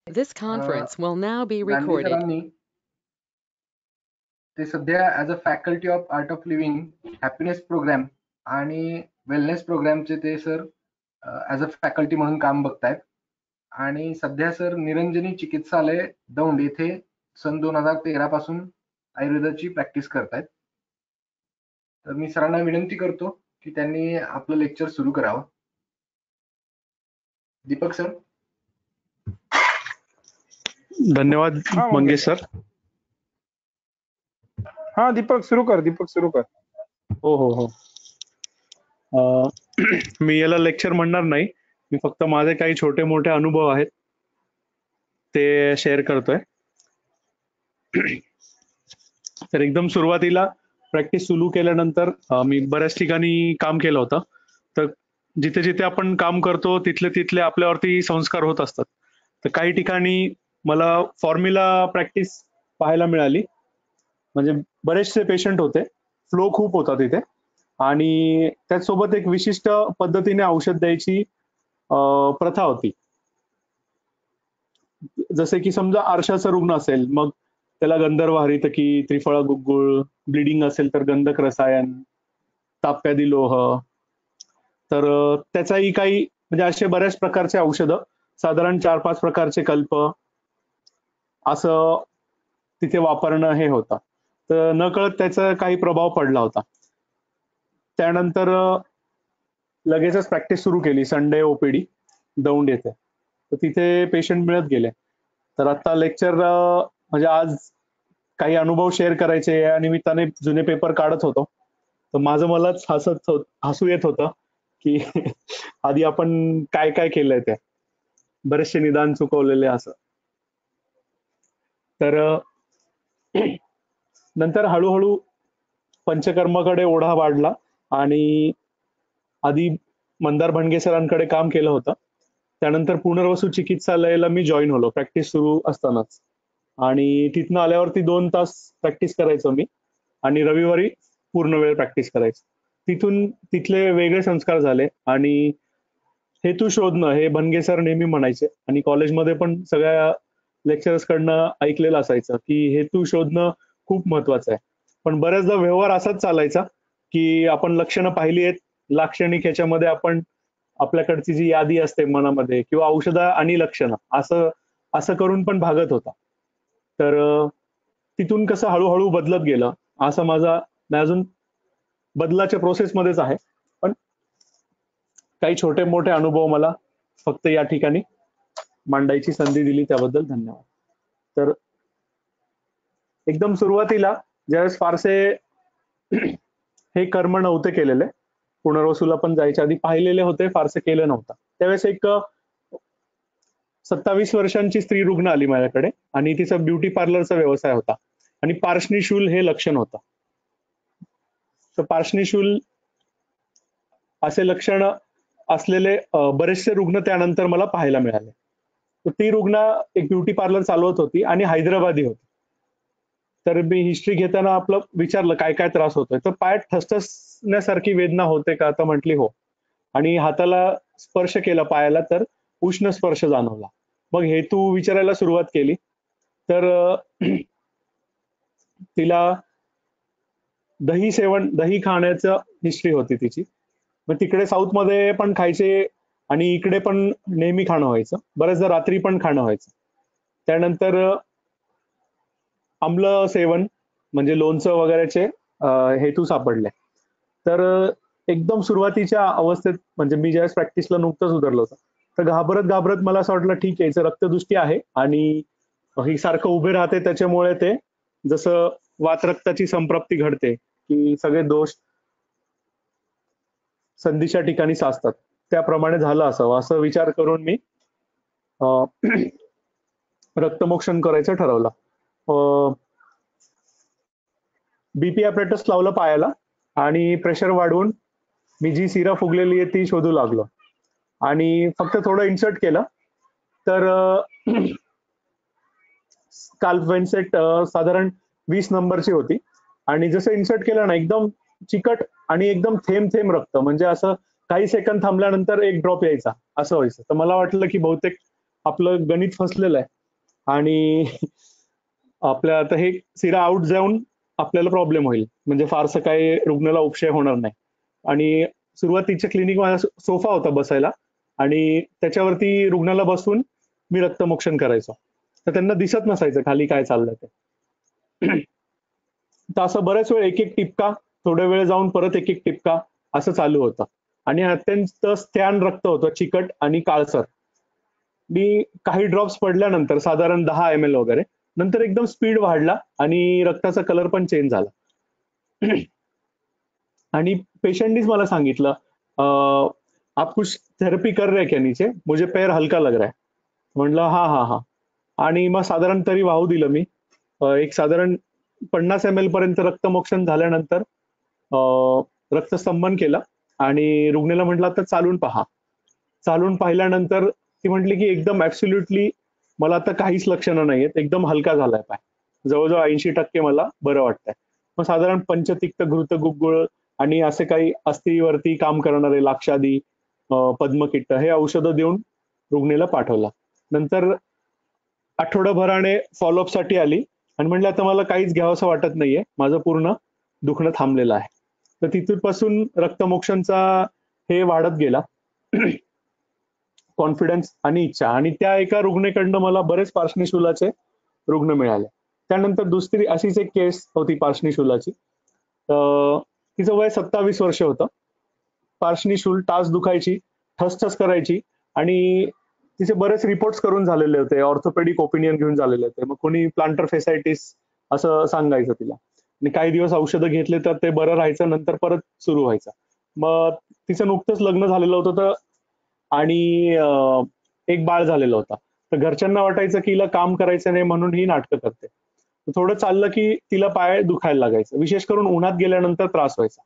This conference will now be Gandhi recorded. सरांनी ते सध्या as a faculty of art of living happiness programme आणि wellness प्रोग्रामचे ते सर ॲज अ फॅकल्टी म्हणून काम बघतायत. आणि सध्या सर निरंजनी चिकित्सालय दौंड येथे सन 2013 पासून आयुर्वेदाची प्रॅक्टिस करतायत. तर मी सरांना विनंती करतो की त्यांनी आपलं लेक्चर सुरू करावं. दीपक सर. धन्यवाद मंगेश सर. हा दीपक सुरू कर. हो हो हो. मी याला लेक्चर म्हणणार नाही, मी फक्त माझे काही छोटे मोठे अनुभव आहेत ते शेअर करतोय. तर एकदम सुरुवातीला प्रॅक्टिस सुरू केल्यानंतर मी बऱ्याच ठिकाणी काम केलं होतं. तर जिथे जिथे आपण काम करतो तिथले तिथले आपल्यावरती संस्कार होत असतात. तर काही ठिकाणी मला फॉर्म्युला प्रॅक्टिस पाहायला मिळाली. म्हणजे बरेचसे पेशंट होते, फ्लो खूप होता तिथे, आणि त्याचसोबत एक विशिष्ट पद्धतीने औषध द्यायची प्रथा होती. जसे की समजा आरशाचा रुग्ण असेल, मग त्याला गंधर्व हरितकी, त्रिफळा गुग्गुळ, ब्लिडिंग असेल तर गंधक रसायन, ताप्यादी लोह, तर त्याचाही काही म्हणजे असे बऱ्याच प्रकारचे औषधं, साधारण 4-5 प्रकारचे कल्प असं तिथे वापरणं हे होतं. तर नकळत त्याचा काही प्रभाव पडला होता. त्यानंतर लगेचच प्रॅक्टिस सुरू केली संडे ओपीडी दौंड येथे. तर तिथे पेशंट मिळत गेले. तर आता लेक्चर म्हणजे आज काही अनुभव शेअर करायचे या निमित्ताने जुने पेपर काढत होतो. तर माझं मलाच हसू येत होतं की आधी आपण काय काय केलंय ते, बरेचसे निदान चुकवलेले असं. तर नंतर हळूहळू पंचकर्माकडे ओढा वाढला आणि आधी मंदार भणगे सरांकडे काम केलं होतं. त्यानंतर पुनर्वसू चिकित्सालयाला मी जॉईन होलो प्रॅक्टिस सुरू असतानाच, आणि तिथनं आल्यावरती 2 तास प्रॅक्टिस करायचो मी, आणि रविवारी पूर्ण वेळ प्रॅक्टिस करायचो. तिथून तिथले वेगळे संस्कार झाले आणि हेतू शोधणं हे भणगे सर नेहमी म्हणायचे, आणि कॉलेजमध्ये पण सगळ्या लेक्चरर्स कडनं ऐकलेलं असायचं की हेतू शोधणं खूप महत्वाचं आहे. पण बऱ्याचदा व्यवहार असाच चालायचा की आपण लक्षणं पाहिली आहेत, लाक्षणिक ह्याच्यामध्ये आपण आपल्याकडची जी यादी असते मनामध्ये, किंवा औषधं आणि लक्षणं असं असं करून पण भागत होता. तर तिथून कसं हळूहळू बदलत गेलं, असं मी अजून बदलाच्या प्रोसेसमध्येच आहे. पण काही छोटे मोठे अनुभव मला फक्त या ठिकाणी मांडायची संधी दिली त्याबद्दल धन्यवाद. तर एकदम सुरुवातीला ज्यावेळेस फारसे हे कर्म नव्हते केलेले, पुनर्वसूला पण जायच्या आधी पाहिलेले होते, फारसे केलं नव्हतं, त्यावेळेस एक 27 वर्षांची स्त्री रुग्ण आली माझ्याकडे, आणि तिचा ब्युटी पार्लरचा व्यवसाय होता, आणि पार्श्निशूल हे लक्षण होतं. तर पार्श्निशूल असे लक्षण असलेले बरेचसे रुग्ण त्यानंतर मला पाहायला मिळाले. तर ती रुग्ण एक ब्युटी पार्लर चालवत होती आणि हैदराबादी होती. तर मी हिस्ट्री घेताना आपलं विचारलं काय काय त्रास होतोय. तर पायात ठसठसण्यासारखी वेदना होते का, तर म्हटली हो. आणि हाताला स्पर्श केला पायाला तर उष्ण स्पर्श जाणवला. मग हेतू विचारायला सुरुवात केली. तर तिला दही खाण्याचं हिस्ट्री होती तिची. मग तिकडे साऊथ मध्ये पण खायचे आणि इकडे पण नेहमी खाणं व्हायचं, बऱ्याचदा रात्री पण खाणं व्हायचं. त्यानंतर आम्ल सेवन म्हणजे लोणचं वगैरेचे हेतू सापडले. तर एकदम सुरुवातीच्या अवस्थेत, म्हणजे मी ज्यावेळेस प्रॅक्टिसला नुकतंच उतरलो होतं, तर घाबरत मला असं वाटलं ठीक आहे याचं रक्तदृष्टी आहे आणि ही सारखं उभे राहते, त्याच्यामुळे ते जसं वातरक्ताची संप्राप्ती घडते की सगळे दोष संधीच्या ठिकाणी साचतात, त्याप्रमाणे झालं असावं असं विचार करून मी रक्तमोक्षण करायचं ठरवलं. बीपी ॲपरेटस लावलं पायाला आणि प्रेशर वाढवून मी जी सिरा फुगलेली आहे ती शोधू लागलो, आणि फक्त थोडं इन्सर्ट केलं तर स्काल्प वेनसेट साधारण 20 नंबरची होती, आणि जसं इन्सर्ट केलं ना एकदम चिकट आणि एकदम थेंब थेंब रक्त, म्हणजे असं काही सेकंद थांबल्यानंतर एक ड्रॉप यायचा असं व्हायचं. तर मला वाटलं की बहुतेक आपलं गणित फसलेलं आहे, आणि आपल्या आता हे सिरा आउट जाऊन आपल्याला प्रॉब्लेम होईल, म्हणजे फारसं काही रुग्णाला उपशय होणार नाही. आणि सुरुवातीच्या क्लिनिक माझा सोफा होता बसायला आणि त्याच्यावरती रुग्णाला बसून मी रक्तमोक्षण करायचो. तर त्यांना दिसत नसायचं खाली काय चाललंय ते. तर असं बऱ्याच वेळ एक एक टिपका, थोड्या वेळ जाऊन परत एक एक टिपका असं चालू होतं. आणि अत्यंत स्त्यान रक्त होतं, चिकट आणि काळसर. मी काही ड्रॉप्स पडल्यानंतर साधारण 10 ml वगैरे, नंतर एकदम स्पीड वाढला आणि रक्ताचा कलर पण चेंज झाला. आणि पेशंटनीच मला सांगितलं, आप कुछ थेरपी कर रहे क्या नीचे, मुझे पैर हलका लग रहा है. म्हटलं हा हा हा. आणि मग साधारण तरी वाहू दिलं मी. एक साधारण 50 ml पर्यंत रक्तमोक्षण झाल्यानंतर रक्तस्तंभन केलं आणि रुग्णाला म्हटलं आता चालून पहा. चालून पाहिल्यानंतर ती म्हटली की एकदम ऍब्सोल्युटली मला आता काहीच लक्षणं नाहीयेत, एकदम हलका झालाय पाय. जवळजवळ 80% मला बरं वाटतंय. मग साधारण पंचतिक्त, घृत, गुग्गुळ आणि असे काही अस्थिवरती काम करणारे लाक्षादी, पद्मकिट्ट हे औषधं देऊन रुग्णाला पाठवला. नंतर आठवडाभराने फॉलोअप साठी आली आणि म्हणलं आता मला काहीच घ्यावंसं वाटत नाहीये, माझं पूर्ण दुखणं थांबलेलं आहे. तर तिथूनपासून रक्तमोक्षणचा हे वाढत गेला. कॉन्फिडन्स आणि इच्छा. आणि त्या एका रुग्णेकडनं मला बरेच पार्श्वशूलाचे रुग्ण मिळाले. त्यानंतर दुसरी अशीच एक केस होती पार्श्वशूलाची. तिचं वय 27 वर्ष होतं. पार्श्वशूल टाच दुखायची, ठसठस करायची आणि तिचे बरेच रिपोर्ट्स करून झालेले होते, ऑर्थोपेडिक ओपिनियन घेऊन झालेले होते. मग कोणी प्लांटर फेसायटिस असं सांगायचं तिला. आणि काही दिवस औषधं घेतले तर ते बरं राहायचं, नंतर परत सुरू व्हायचं. मग तिचं नुकतंच लग्न झालेलं होतं तर आणि एक बाळ झालेलं होतं. तर घरच्यांना वाटायचं की हिला काम करायचं नाही म्हणून ही नाटकं करते. थोडं चाललं की तिला पाय दुखायला लागायचं, विशेष करून उन्हात गेल्यानंतर त्रास व्हायचा.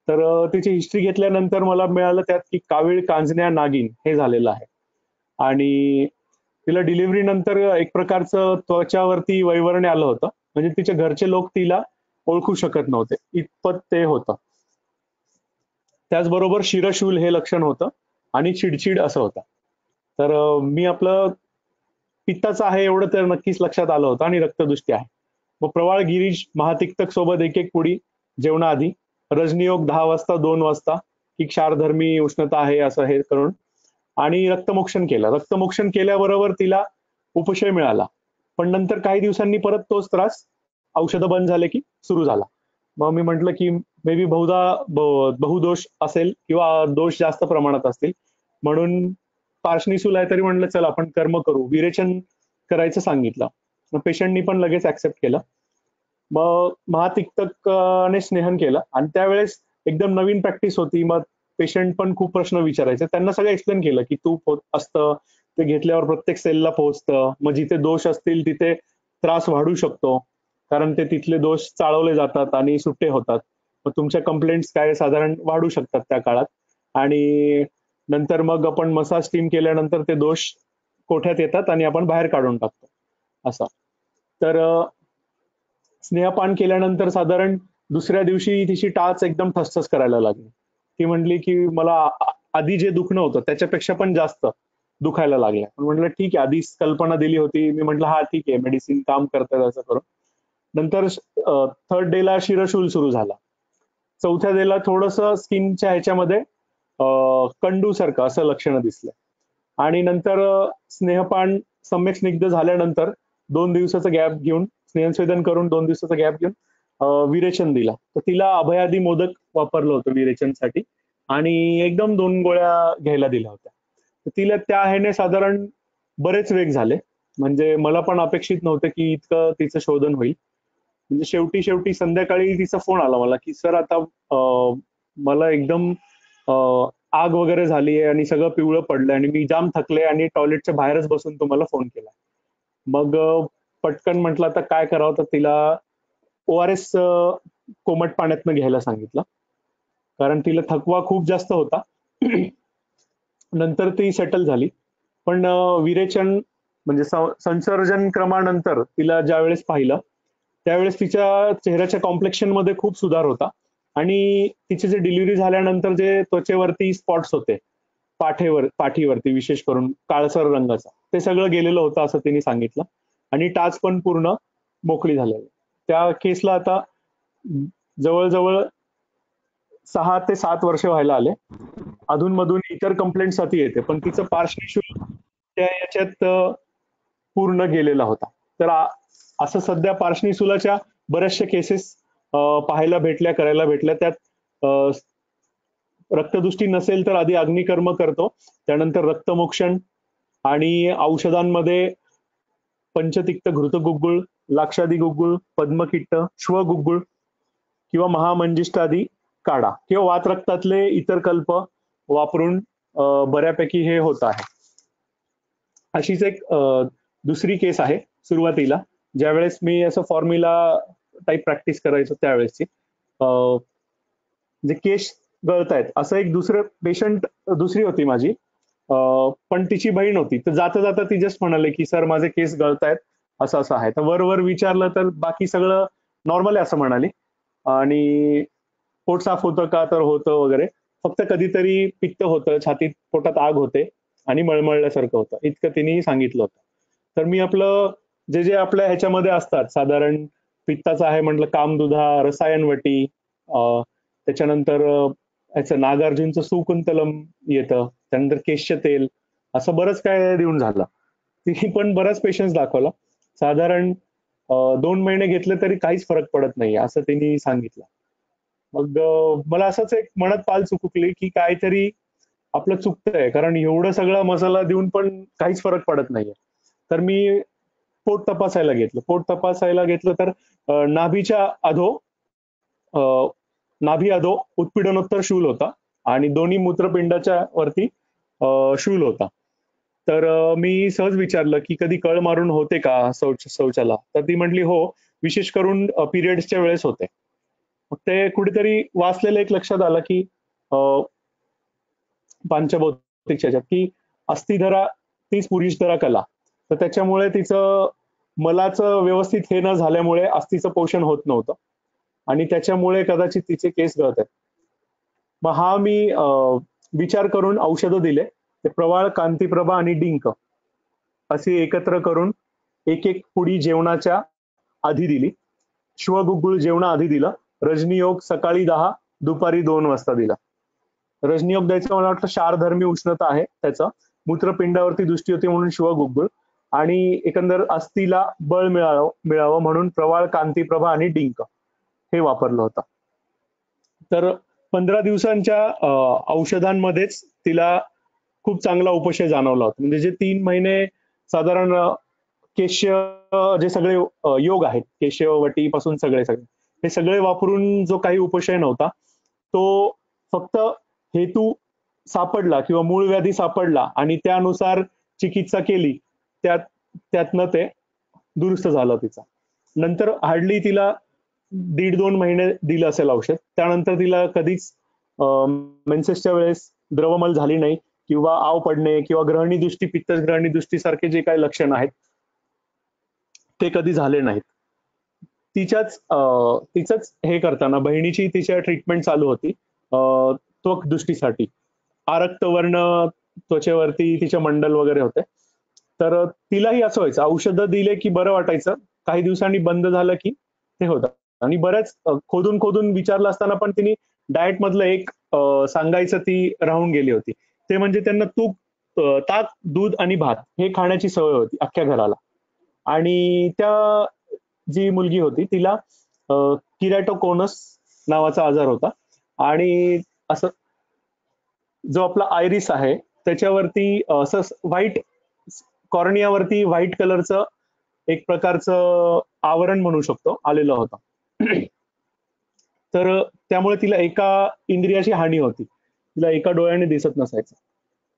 तर तिची हिस्ट्री घेतल्यानंतर मला मिळालं त्यात की कावीळ, कांजण्या, नागिन हे झालेलं आहे. आणि तिला डिलिव्हरी नंतर एक प्रकारचं त्वचावरती वैवरणे आलं होतं, म्हणजे तिच्या घरचे लोक तिला ओळखू शकत नव्हते, इतपत ते होतं. त्याचबरोबर शिरशूल हे लक्षण होतं आणि चिडचिड असं होतं. तर मी आपलं पित्ताचं आहे एवढं तर नक्कीच लक्षात आलं होतं आणि रक्तदृष्टी आहे. मग प्रवाळ गिरीश महातिक्तक सोबत एक एक पुडी जेवणाआधी, रजनीयोग 10 वाजता, 2 वाजता, की क्षारधर्मी उष्णता आहे असं हे करून आणि रक्तमोक्षण केलं. रक्तमोक्षण केल्याबरोबर तिला उपशय मिळाला. पण नंतर काही दिवसांनी परत तोच त्रास औषधं बंद झाले की सुरू झाला. मग मी म्हटलं की मे बी बहुधा बहुदोष असेल किंवा दोष जास्त प्रमाणात असतील, म्हणून पार्श्वशूल आहे तरी म्हणलं चल आपण कर्म करू, विरेचन करायचं सांगितलं. मग पेशंटनी पण लगेच ऍक्सेप्ट केलं. मग महातिक्तकने स्नेहन केलं आणि त्यावेळेस एकदम नवीन प्रॅक्टिस होती. मग पेशंट पण खूप प्रश्न विचारायचे. त्यांना सगळं एक्सप्लेन केलं की तूप असतं, ते घेतल्यावर प्रत्येक सेलला पोहोचतं. मग जिथे दोष असतील तिथे त्रास वाढू शकतो, कारण ते तिथले दोष चाळवले जातात आणि सुट्टे होतात. मग तुमच्या कंप्लेंट्स काय साधारण वाढू शकतात त्या काळात. आणि नंतर मग आपण मसाज स्टीम केल्यानंतर ते दोष कोठ्यात येतात आणि आपण बाहेर काढून टाकतो असं. तर स्नेहपान केल्यानंतर साधारण दुसऱ्या दिवशी तिची टाच एकदम ठसठस करायला लागली. ती म्हणली की मला आधी जे दुखणं होतं त्याच्यापेक्षा पण जास्त दुखायला लागलं. म्हटलं ठीक आहे, आधीच कल्पना दिली होती. मी म्हटलं हा ठीक आहे, मेडिसिन काम करतात असं करून. नंतर 3rd डेला शिरशूल सुरू झाला. 4थ्या डेला थोडंसं स्किनच्या ह्याच्यामध्ये कंडू सारखं असं लक्षणं दिसलं. आणि नंतर स्नेहपान सम्यक स्निग्ध झाल्यानंतर 2 दिवसाचा गॅप घेऊन, स्नेहस्वेदन करून 2 दिवसाचा गॅप घेऊन विरेचन दिला. तर तिला अभयादी मोदक वापरलं होतं विरेचनसाठी आणि एकदम 2 गोळ्या घ्यायला दिल्या होत्या. तर तिला त्या ह्याने साधारण बरेच वेग झाले. म्हणजे मला पण अपेक्षित नव्हतं की इतकं तिचं शोधन होईल. म्हणजे शेवटी संध्याकाळी तिचा फोन आला मला की सर आता मला एकदम आग वगैरे झाली आहे आणि सगळं पिवळं पडलंय आणि मी जाम थकले आणि टॉयलेटच्या बाहेरच बसून तुम्हाला फोन केला. मग पटकन म्हटलं आता काय करावं, तर तिला ORS कोमट पाण्यातनं घ्यायला सांगितलं, कारण तिला थकवा खूप जास्त होता. नंतर ती सेटल झाली. पण विरेचन म्हणजे संसर्जन क्रमानंतर तिला ज्यावेळेस पाहिलं त्यावेळेस तिच्या चेहऱ्याच्या कॉम्प्लेक्शन मध्ये खूप सुधार होता आणि तिचे जे डिलिव्हरी झाल्यानंतर जे त्वचेवरती स्पॉट्स होते पाठीवरती विशेष करून काळसर रंगाचा, ते सगळं गेलेलं होतं असं तिने सांगितलं. आणि टाच पण पूर्ण मोकळी झालेली. त्या केसला आता जवळजवळ 6 ते 7 वर्ष व्हायला आले. अधूनमधून इतर कंप्लेंटसाठी येते, पण तिचं पार्श्वी शुल्क त्या याच्यात पूर्ण गेलेला होता. तर असं सध्या पार्श्वनिशुलाच्या बऱ्याचशा केसेस पाहायला भेटल्या, करायला भेटल्या. त्यात रक्तदृष्टी नसेल तर आधी अग्निकर्म करतो, त्यानंतर रक्तमोक्षण आणि औषधांमध्ये पंचतिक्त घृतगुग्गुळ, लाक्षादी गुग्गुळ, पद्मकिट्ट, श्वगुग्गुळ किंवा महामंजिष्ट आदी काढा किंवा वातरक्तातले इतर कल्प वापरून बऱ्यापैकी हे होत आहे. अशीच एक दुसरी केस आहे सुरुवातीला, ज्यावेळेस मी असं फॉर्म्युला टाईप प्रॅक्टिस करायचो त्यावेळेसची. जे केस गळतायत असं एक दुसरं पेशंट दुसरी होती माझी, पण तिची बहीण होती. तर जाता जाता ती जस्ट म्हणाले की सर माझे केस गळतायत, असं असं आहे. तर वर विचारलं तर बाकी सगळं नॉर्मल आहे असं म्हणाली. आणि पोट साफ होतं का, तर होतं वगैरे. फक्त कधीतरी पित्त होतं, छातीत पोटात आग होते आणि मळमळल्यासारखं होतं, इतकं तिने सांगितलं होतं. तर मी आपलं जे जे आपल्या ह्याच्यामध्ये असतात साधारण पित्ताचं आहे म्हटलं कामदुधा, रसायनवटी, त्याच्यानंतर ह्याचं नागार्जुनचं सुकुंतलम येतं, त्यानंतर केशस्य तेल, असं बरंच काय देऊन झालं. तिने पण बराच पेशन्स दाखवला. साधारण 2 महिने घेतले तरी काहीच फरक पडत नाही असं त्यांनी सांगितलं. मग मला असंच एक मनात पाल चुकली की काहीतरी आपलं चुकतंय, कारण एवढं सगळा मसाला देऊन पण काहीच फरक पडत नाहीये. तर मी पोट तपासायला घेतलं तर नाभीच्या अधो नाभी अधो उत्पीडनोत्तर शूल होता आणि दोन्ही मूत्रपिंडाच्या वरती शूल होता. तर मी सहज विचारलं की कधी कळ मारून होते का शौचाला, तर ती म्हटली हो, विशेष करून पिरियड्सच्या वेळेस होते. मग ते कुठेतरी वाचलेलं एक लक्षात आलं की पांचभौतिकच्या ह्याच्यात की अस्थिधरा तीच पुरुषधरा कला. तर त्याच्यामुळे तिचं मलाचं व्यवस्थित हे न झाल्यामुळे अस्थिचं पोषण होत नव्हतं आणि त्याच्यामुळे कदाचित तिचे केस गळत आहेत. मग हा मी विचार करून औषधं दिले. ते प्रवाळ, कांतीप्रभा आणि डिंक अशी एकत्र करून एक एक पुडी जेवणाच्या आधी दिली. श्वगुग्गुळ जेवणा आधी दिलं. रजनीयोग सकाळी 10, दुपारी 2 वाजता दिला. रजनीयोग द्यायचं मला वाटतं शारधर्मी उष्णता आहे त्याचं, मूत्रपिंडावरती दृष्टी होती म्हणून श्वगुग्गुळ, आणि एकंदर अस्थिला बळ मिळावं म्हणून प्रवाळ, कांतीप्रभा आणि डिंक हे वापरलं होतं. तर 15 दिवसांच्या औषधांमध्येच तिला खूप चांगला उपशय जाणवला होता. म्हणजे जे 3 महिने साधारण केश्य जे सगळे योग आहेत, केशववटी पासून सगळे हे सगळे वापरून जो काही उपशय नव्हता, तो फक्त हेतू सापडला किंवा मूळ व्याधी सापडला आणि त्यानुसार चिकित्सा केली, त्यातनं ते दुरुस्त झालं तिचा. नंतर हार्डली तिला 1.5-2 महिने दिलं असेल औषध. त्यानंतर तिला कधीच मेन्सेसच्या वेळेस द्रवमल झाली नाही किंवा आव पडणे किंवा ग्रहणी दृष्टी, पित्तग्रहणी दृष्टी सारखे जे काही लक्षण आहेत ते कधी झाले नाहीत. तिचंच हे करताना बहिणीची तिच्या ट्रीटमेंट चालू होती त्वक दृष्टीसाठी. आरक्तवर्ण त्वचेवरती तिचे मंडल वगैरे होते. तर तिलाही असं व्हायचं, औषधं दिले की बरं वाटायचं, काही दिवसांनी बंद झालं की ते होतं. आणि बऱ्याच खोदून विचारलं असताना पण तिने डाएट मधलं एक सांगायचं ती राहून गेली होती. ते म्हणजे त्यांना तूप, ताक, दूध आणि भात हे खाण्याची सवय होती अख्ख्या घराला. आणि त्या जी मुलगी होती तिला किरॅटोकोनस नावाचा आजार होता आणि असं जो आपला आयरिस आहे त्याच्यावरती असं व्हाईट, कॉर्नियावरती व्हाईट कलरचं एक प्रकारचं आवरण म्हणू शकतो आलेलं होतं. तर त्यामुळे तिला एका इंद्रियाची हानी होती, तिला एका डोळ्याने दिसत नसायचं.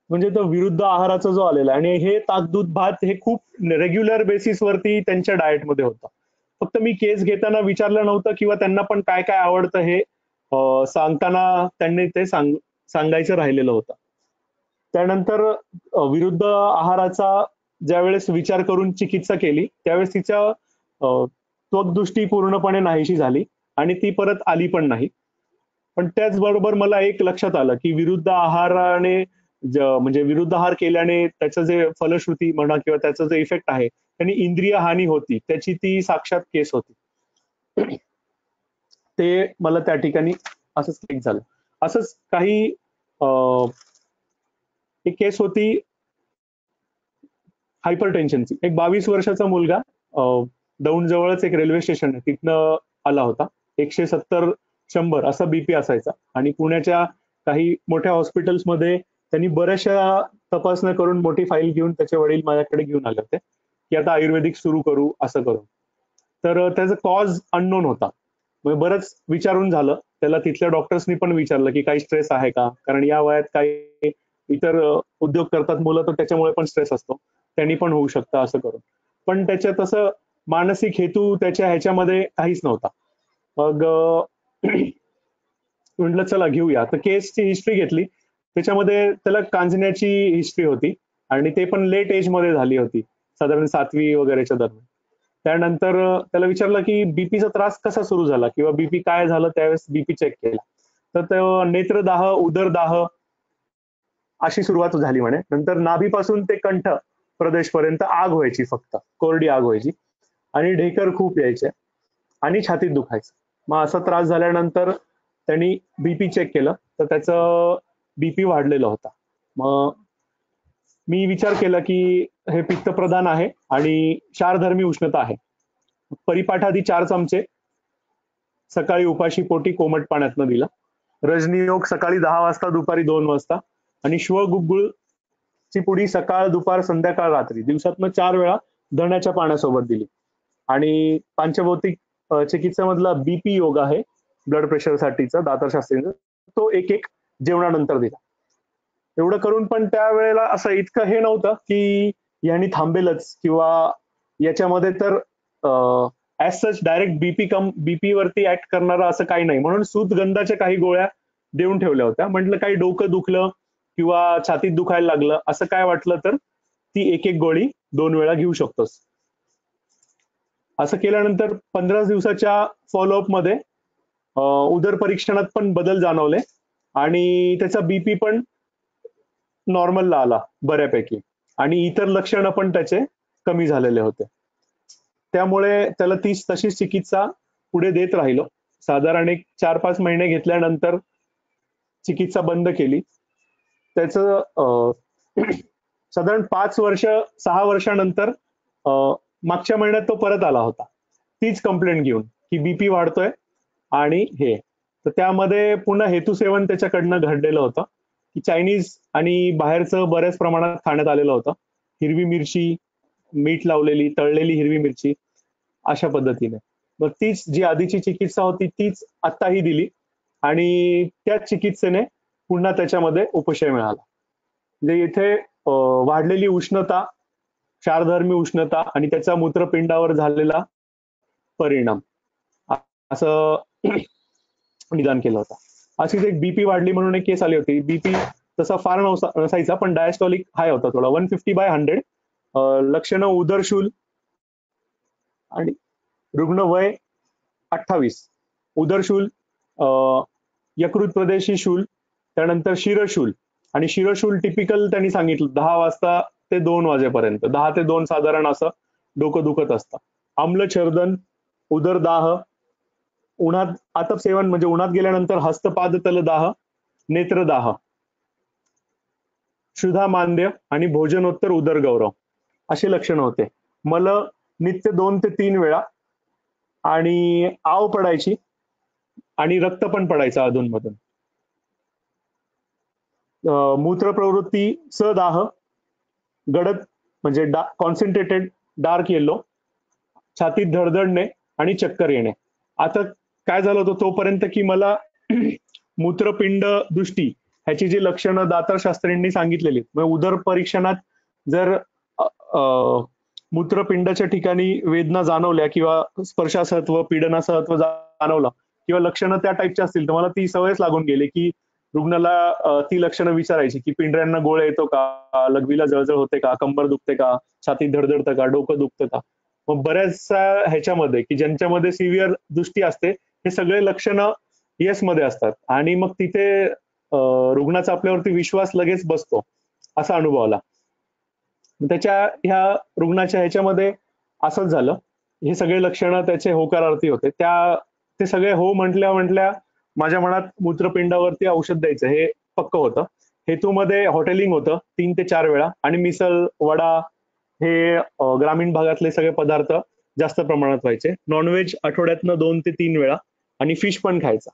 म्हणजे तो विरुद्ध आहाराचा जो आलेला, आणि हे ताक, दूध, भात हे खूप रेग्युलर बेसिसवरती त्यांच्या डाएटमध्ये होतं. फक्त मी केस घेताना विचारलं नव्हतं किंवा त्यांना पण काय काय आवडतं हे सांगताना त्यांनी ते सांगायचं राहिलेलं होतं. त्यानंतर विरुद्ध आहाराचा ज्यावेळेस विचार करून चिकित्सा केली त्यावेळेस तिच्या त्वकदृष्टी पूर्णपणे नाहीशी झाली आणि ती परत आली पण नाही. पण त्याचबरोबर मला एक लक्षात आलं की विरुद्ध आहाराने म्हणजे विरुद्धाहार केल्याने त्याचं जे फलश्रुती म्हणा किंवा त्याचं जे इफेक्ट आहे त्यांनी इंद्रिय हानी होती, त्याची ती साक्षात केस होती. ते मला त्या ठिकाणी असंच क्लिक झालं. असंच काही एक केस होती हायपर टेन्शनची. एक 22 वर्षाचा मुलगा दौंड जवळच एक रेल्वे स्टेशन आहे तिथनं आला होता. 170-100 असा बीपी असायचा आणि पुण्याच्या काही मोठ्या हॉस्पिटल्समध्ये त्यांनी बऱ्याचशा तपासण्या करून मोठी फाईल घेऊन त्याचे वडील माझ्याकडे घेऊन आले होते की आता आयुर्वेदिक सुरू करू असं करून. तर त्याचा कॉज अननोन होता. मग बरंच विचारून झालं. त्याला तिथल्या डॉक्टर्सनी पण विचारलं की काही स्ट्रेस आहे का, कारण या वयात काही इतर उद्योग करतात मुलं तर त्याच्यामुळे पण स्ट्रेस असतो, त्यांनी पण होऊ शकतं असं करून. पण त्याच्यात असं मानसिक हेतू त्याच्या ह्याच्यामध्ये काहीच नव्हता. मग म्हटलं चला घेऊया. तर केसची हिस्ट्री घेतली, त्याच्यामध्ये त्याला कांजण्याची हिस्ट्री होती आणि ते पण लेट एज मध्ये झाली होती, साधारण 7वी वगैरेच्या दरम्यान. त्यानंतर त्याला विचारलं की बीपीचा त्रास कसा सुरू झाला किंवा बीपी काय झालं, त्यावेळेस बीपी चेक केला. तर तो नेत्रदाह, उदरदाह अशी सुरुवात झाली म्हणे. नंतर नाभीपासून ते कंठ प्रदेशपर्यंत आग व्हायची, फक्त कोरडी आग व्हायची आणि ढेकर खूप यायचे आणि छातीत दुखायचं. मग असा त्रास झाल्यानंतर त्यांनी बीपी चेक केलं तर त्याचं बीपी वाढलेला होता. मग मी विचार केला की हे पित्तप्रधान आहे आणि क्षारधर्मी उष्णता आहे. परिपाठाआधी 4 चमचे सकाळी उपाशी पोटी कोमट पाण्यातनं दिला. रजनीयोग सकाळी 10 वाजता, दुपारी 2 वाजता आणि श्वगुग्गुळची पुडी सकाळ, दुपार, संध्याकाळ, रात्री दिवसातनं 4 वेळा धण्याच्या पाण्यासोबत दिली. आणि पंचभौतिक चिकित्सेमधला बीपी योग आहे, ब्लड प्रेशर साठीचा, दातरशास्त्रीचा, तो एक जेवणानंतर दिला. एवढं करून पण त्यावेळेला असं इतकं हे नव्हतं की यांनी थांबेलच किंवा याच्यामध्ये तर ऍज सच डायरेक्ट बीपी वरती ऍक्ट करणारा असं काही नाही, म्हणून सूतगंधाच्या काही गोळ्या देऊन ठेवल्या होत्या. म्हटलं काही डोकं दुखलं किंवा छातीत दुखायला लागलं असं काय वाटलं तर ती एक गोळी 2 वेळा घेऊ शकतोस. असं केल्यानंतर 15 दिवसाच्या फॉलोअप मध्ये उदर परीक्षणात पण बदल जाणवले आणि त्याचा बीपी पण नॉर्मलला आला बऱ्यापैकी आणि इतर लक्षणं पण त्याचे कमी झालेले होते. त्यामुळे त्याला तशीच चिकित्सा पुढे देत राहिलो. साधारण एक 4-5 महिने घेतल्यानंतर चिकित्सा बंद केली. त्याचं साधारण 6 वर्षानंतर मागच्या महिन्यात तो परत आला होता तीच कंप्लेंट घेऊन की बीपी वाढतोय आणि हे. तर त्यामध्ये पुन्हा हेतुसेवन त्याच्याकडनं घडलेलं होतं की चायनीज आणि बाहेरचं बऱ्याच प्रमाणात खाण्यात आलेलं होतं. हिरवी मिरची, मीठ लावलेली, तळलेली हिरवी मिरची अशा पद्धतीने. मग तीच जी आधीची चिकित्सा होती तीच आत्ताही दिली आणि त्याच चिकित्सेने पुन्हा त्याच्यामध्ये उपशय मिळाला. म्हणजे इथे वाढलेली उष्णता, क्षारधर्मी उष्णता आणि त्याचा मूत्रपिंडावर झालेला परिणाम असं निदान केलं होतं. अशीच एक बीपी वाढली म्हणून एक केस आली होती. बीपी तसा फार नसायचा पण डायस्टॉलिक हाय होता थोडा, 150/100. लक्षणं उदरशूल आणि रुग्ण वय 28. उदरशूल, यकृत प्रदेशी शूल, त्यानंतर शिरशूल आणि शिरशूल टिपिकल त्यांनी सांगितलं 10 वाजता ते 2 वाजेपर्यंत, 10 ते 2 साधारण असं डोकं दुखत असतं. आम्लछर्दन, उदरदाह, उन्हात आतप सेवन म्हणजे उन्हात गेल्यानंतर हस्तपादतलदाह, नेत्रदाह, क्षुधामांद्य आणि भोजनोत्तर उदरगौरव अशी लक्षणं होते. मल नित्य 2 ते 3 वेळा आणि आव पडायची आणि रक्त पण पडायचं अधूनमधून. मूत्र प्रवृत्ती सदाह, गडद म्हणजे कॉन्सन्ट्रेटेड डार्क येलो, छातीत धडधडणे आणि चक्कर येणे. आता काय झालं होतं तोपर्यंत की मला मूत्रपिंड दृष्टी ह्याची जी लक्षणं दातरशास्त्रींनी सांगितलेली, उदर परीक्षणात जर मूत्रपिंडाच्या ठिकाणी वेदना जाणवल्या किंवा स्पर्शासहत्व, पीडनासहत्व जाणवलं किंवा लक्षणं त्या टाईपच्या असतील तर मला ती सवयच लागून गेली की रुग्णाला ती लक्षणं विचारायची की पिंढऱ्यांना गोळे येतो का, लघवीला जळजळ होते का, कंबर दुखते का, छातीत धडधडतं का, डोकं दुखतं का. मग बऱ्याचशा ह्याच्यामध्ये की ज्यांच्यामध्ये सिव्हिअर दृष्टी असते हे सगळे लक्षणं येस मध्ये असतात आणि मग तिथे रुग्णाचा आपल्यावरती विश्वास लगेच बसतो असा अनुभव आला. त्याच्या ह्या रुग्णाच्या ह्याच्यामध्ये असंच झालं. हे सगळे लक्षणं त्याचे होकारार्थी होते. ते सगळे हो म्हटल्या म्हटल्या माझ्या मनात मूत्रपिंडावरती औषध द्यायचं हे पक्क होतं. हेतूमध्ये हॉटेलिंग होतं 3 ते 4 वेळा आणि मिसळ, वडा हे ग्रामीण भागातले सगळे पदार्थ जास्त प्रमाणात व्हायचे. नॉनव्हेज आठवड्यातनं 2 ते 3 वेळा आणि फिश पण खायचा.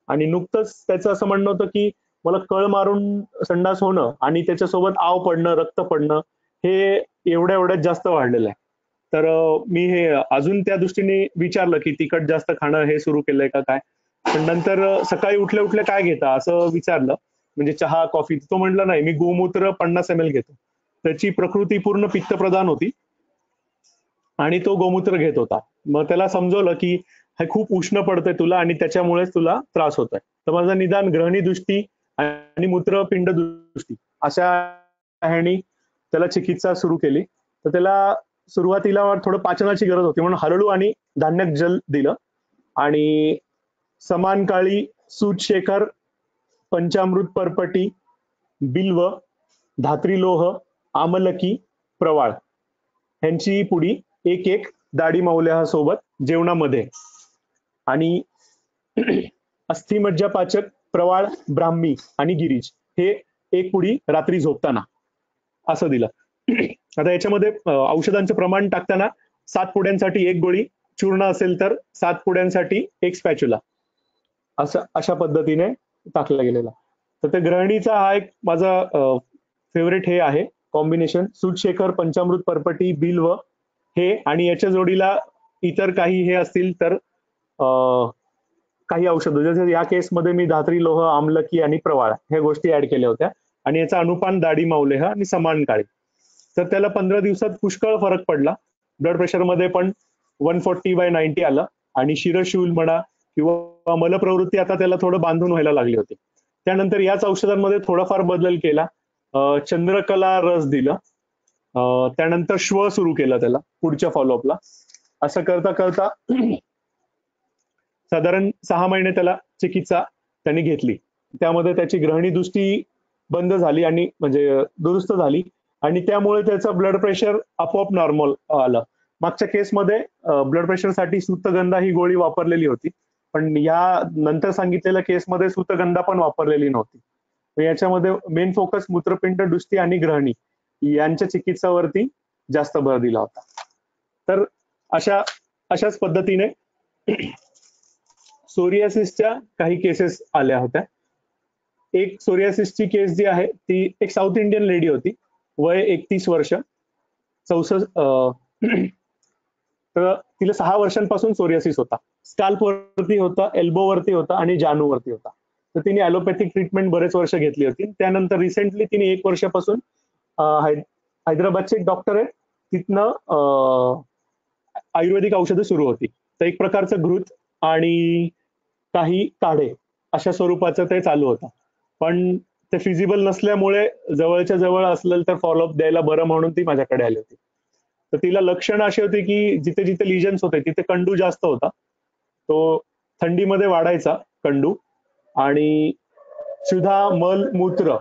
आणि नुकतंच त्याचं असं म्हणणं होतं की मला कळ मारून संडास होणं आणि त्याच्यासोबत आव पडणं, रक्त पडणं हे एवढ्यात जास्त वाढलेलं आहे. तर मी हे अजून त्या दृष्टीने विचारलं की तिखट जास्त खाणं हे सुरू केलंय का काय? पण नंतर सकाळी उठल्या उठल्या काय घेता असं विचारलं. म्हणजे चहा, कॉफी. तो म्हटला नाही मी गोमूत्र 50 ml घेतो. त्याची प्रकृती पूर्ण पित्तप्रधान होती आणि तो गोमूत्र घेत होता. मग त्याला समजवलं की हे खूप उष्ण पडतंय तुला आणि त्याच्यामुळेच तुला त्रास होतोय. तर माझं निदान ग्रहणी दृष्टी आणि मूत्रपिंड दृष्टी अशा ह्यानी त्याला चिकित्सा सुरू केली. तर त्याला सुरुवातीला थोडं पाचनाची गरज होती म्हणून हरळू आणि धान्यक जल दिलं आणि समान काळी सूतशेखर, पंचामृत पर्पटी, बिल्व, धात्रीलोह, आमलकी, प्रवाळ ह्यांची पुडी एक दाढी मौल्यासोबत जेवणामध्ये आणि अस्थिमज्जापाचक, प्रवाळ, ब्राह्मी आणि गिरीज हे एक पुडी रात्री झोपताना असं दिलं. आता याच्यामध्ये औषधांचं प्रमाण टाकताना 7 पुड्यांसाठी 1 गोळी, चूर्ण असेल तर 7 पुड्यांसाठी 1 स्पॅच्युला असं अशा पद्धतीने टाकला गेलेला. तर ते ग्रहणीचा हा एक माझा फेवरेट हे आहे कॉम्बिनेशन. सूतशेखर, पंचामृत पर्पटी, बिल्व हे आणि याच्या जोडीला इतर काही हे असतील तर काही औषधं जसे या केसमध्ये मी धात्रीलोह, आमलकी आणि प्रवाळ ह्या गोष्टी ऍड केल्या होत्या आणि याचा अनुपान दाढी माऊलेह आणि समान काळी. तर त्याला 15 दिवसात पुष्कळ फरक पडला. ब्लड प्रेशर मध्ये पण 140/90 आलं आणि शिरशूल म्हणा किंवा मलप्रवृत्ती आता त्याला थोडं बांधून व्हायला लागली होती. त्यानंतर याच औषधांमध्ये थोडाफार बदल केला. चंद्रकला रस दिलं. त्यानंतर श्व सुरू केलं त्याला पुढच्या फॉलोअपला. असं करता करता साधारण 6 महिने त्याला चिकित्सा त्यांनी घेतली. त्यामध्ये त्याची ग्रहणी दृष्टी बंद झाली आणि म्हणजे दुरुस्त झाली आणि त्यामुळे त्याचं ब्लड प्रेशर आपोआप नॉर्मल आलं. मागच्या केसमध्ये ब्लड प्रेशरसाठी सूतगंधा ही गोळी वापरलेली होती, पण या नंतर सांगितलेल्या केसमध्ये सूतगंधा पण वापरलेली नव्हती. याच्यामध्ये मेन फोकस मूत्रपिंड दृष्टी आणि ग्रहणी यांच्या चिकित्सावरती जास्त भर दिला होता. तर अशाच पद्धतीने सोरियासिसच्या काही केसेस आल्या होत्या. एक सोरियासिसची केस जी आहे ती एक साऊथ इंडियन लेडी होती, वय 31 वर्ष, 64 तर तिला 6 वर्षांपासून सोरियासिस होता. स्काल्प वरती होता, एल्बो वरती होता आणि जानू वरती होता. तर तिने ॲलोपॅथिक ट्रीटमेंट बरेच वर्ष घेतली होती. त्यानंतर रिसेंटली तिने 1 वर्षापासून हैदराबादचे एक डॉक्टर आहेत तिथनं आयुर्वेदिक औषधं सुरू होती. तर एक प्रकारचं घृत आणि काही काढे अशा स्वरूपाचं ते चालू होतं. पण ते फिजिबल नसल्यामुळे जवळच्या जवळ असलं तर फॉलोअप द्यायला बरं म्हणून ती माझ्याकडे आली होती. तर तिला लक्षणं अशी होती की जिथे जिथे लिजन्स होते तिथे कंडू जास्त होता. तो थंडीमध्ये वाढायचा कंडू आणि क्षुधा, मल, मूत्र.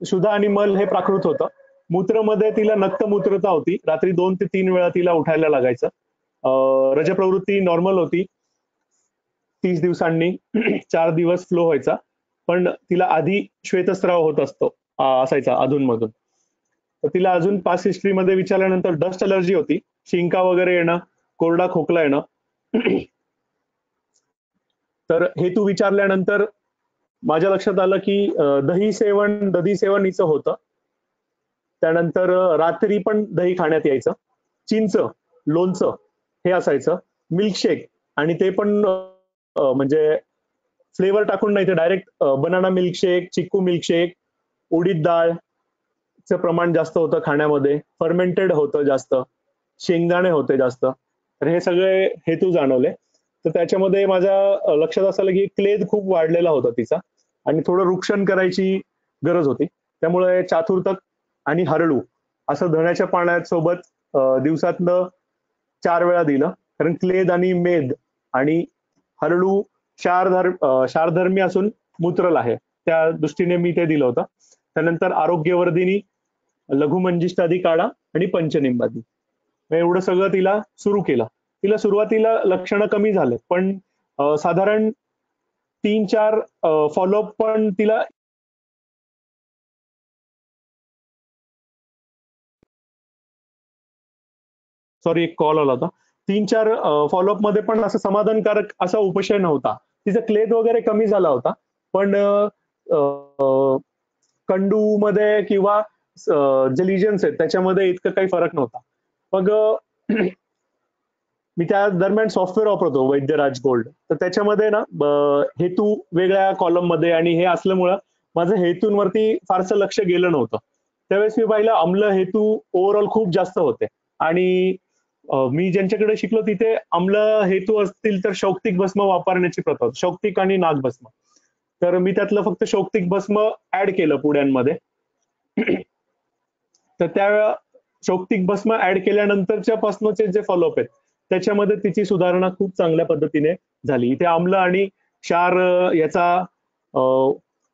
क्षुधा आणि मल हे प्राकृत होतं. मूत्रमध्ये तिला नक्तमूत्रता होती. रात्री 2 ते 3 वेळा तिला उठायला लागायचं. रजप्रवृत्ती नॉर्मल होती. 30 दिवसांनी 4 दिवस फ्लो व्हायचा. पण तिला आधी श्वेतस्राव होत असायचा अधूनमधून. तर तिला अजून पास्ट हिस्ट्रीमध्ये विचारल्यानंतर डस्ट अलर्जी होती, शिंका वगैरे येणं, कोरडा खोकला येणं. तर हे तू विचारल्यानंतर माझ्या लक्षात आलं की दही सेवन हिचं होतं. त्यानंतर रात्री पण दही खाण्यात यायचं. चिंच, लोणचं हे असायचं. मिल्कशेक आणि ते पण म्हणजे फ्लेवर टाकून नाही, ते डायरेक्ट बनाना मिल्कशेक, चिक्कू मिल्कशेक, उडीद डाळचं प्रमाण जास्त होतं खाण्यामध्ये, फर्मेंटेड होतं जास्त, शेंगदाणे होते जास्त. तर हे सगळे हेतू जाणवले. तर त्याच्यामध्ये माझ्या लक्षात असं आलं की क्लेद खूप वाढलेला होता तिचा आणि थोडं रुक्षण करायची गरज होती. त्यामुळे चातुर्तक आणि हरळू असं धण्याच्या पाण्यात सोबत दिवसातनं 4 वेळा दिलं. कारण क्लेद आणि मेद आणि हरळू क्षारधर्मी असून मूत्रल आहे, त्या दृष्टीने मी ते दिलं होतं. त्यानंतर आरोग्यवर्धिनी, लघुमंजिष्ठादी काढा आणि पंचनिंबादी, एवढं सगळं तिला सुरू केलं. तिला सुरुवातीला लक्षणं कमी झाले, पण साधारण 3-4 फॉलोअप पण तिला सॉरी एक कॉल आला होता. 3-4 फॉलोअप मध्ये पण असं समाधानकारक असा उपशय नव्हता. तिचा क्लेद वगैरे कमी झाला होता, पण कंडूमध्ये किंवा जे लिजन्स आहेत त्याच्यामध्ये इतकं काही फरक नव्हता. मग मी त्या दरम्यान सॉफ्टवेअर वापरतो वैद्यराज गोल्ड, तर त्याच्यामध्ये ना हेतू वेगळ्या कॉलम मध्ये आणि हे असल्यामुळं माझं हेतूंवरती फारसं लक्ष गेलं नव्हतं. त्यावेळेस मी पाहिलं आम्ल हेतू ओव्हरऑल खूप जास्त होते आणि मी ज्यांच्याकडे शिकलो तिथे आम्ल हेतू असतील तर शौक्तिक भस्म वापरण्याची प्रथा होती, शौक्तिक आणि नागभस्म. तर मी त्यातलं फक्त शौक्तिक भस्म ऍड केलं पुड्यांमध्ये. तर त्या शौक्तिक भस्म ऍड केल्यानंतरच्या पासूनचे जे फॉलोअप आहेत त्याच्यामध्ये तिची सुधारणा खूप चांगल्या पद्धतीने झाली. इथे आम्ल आणि क्षार याचा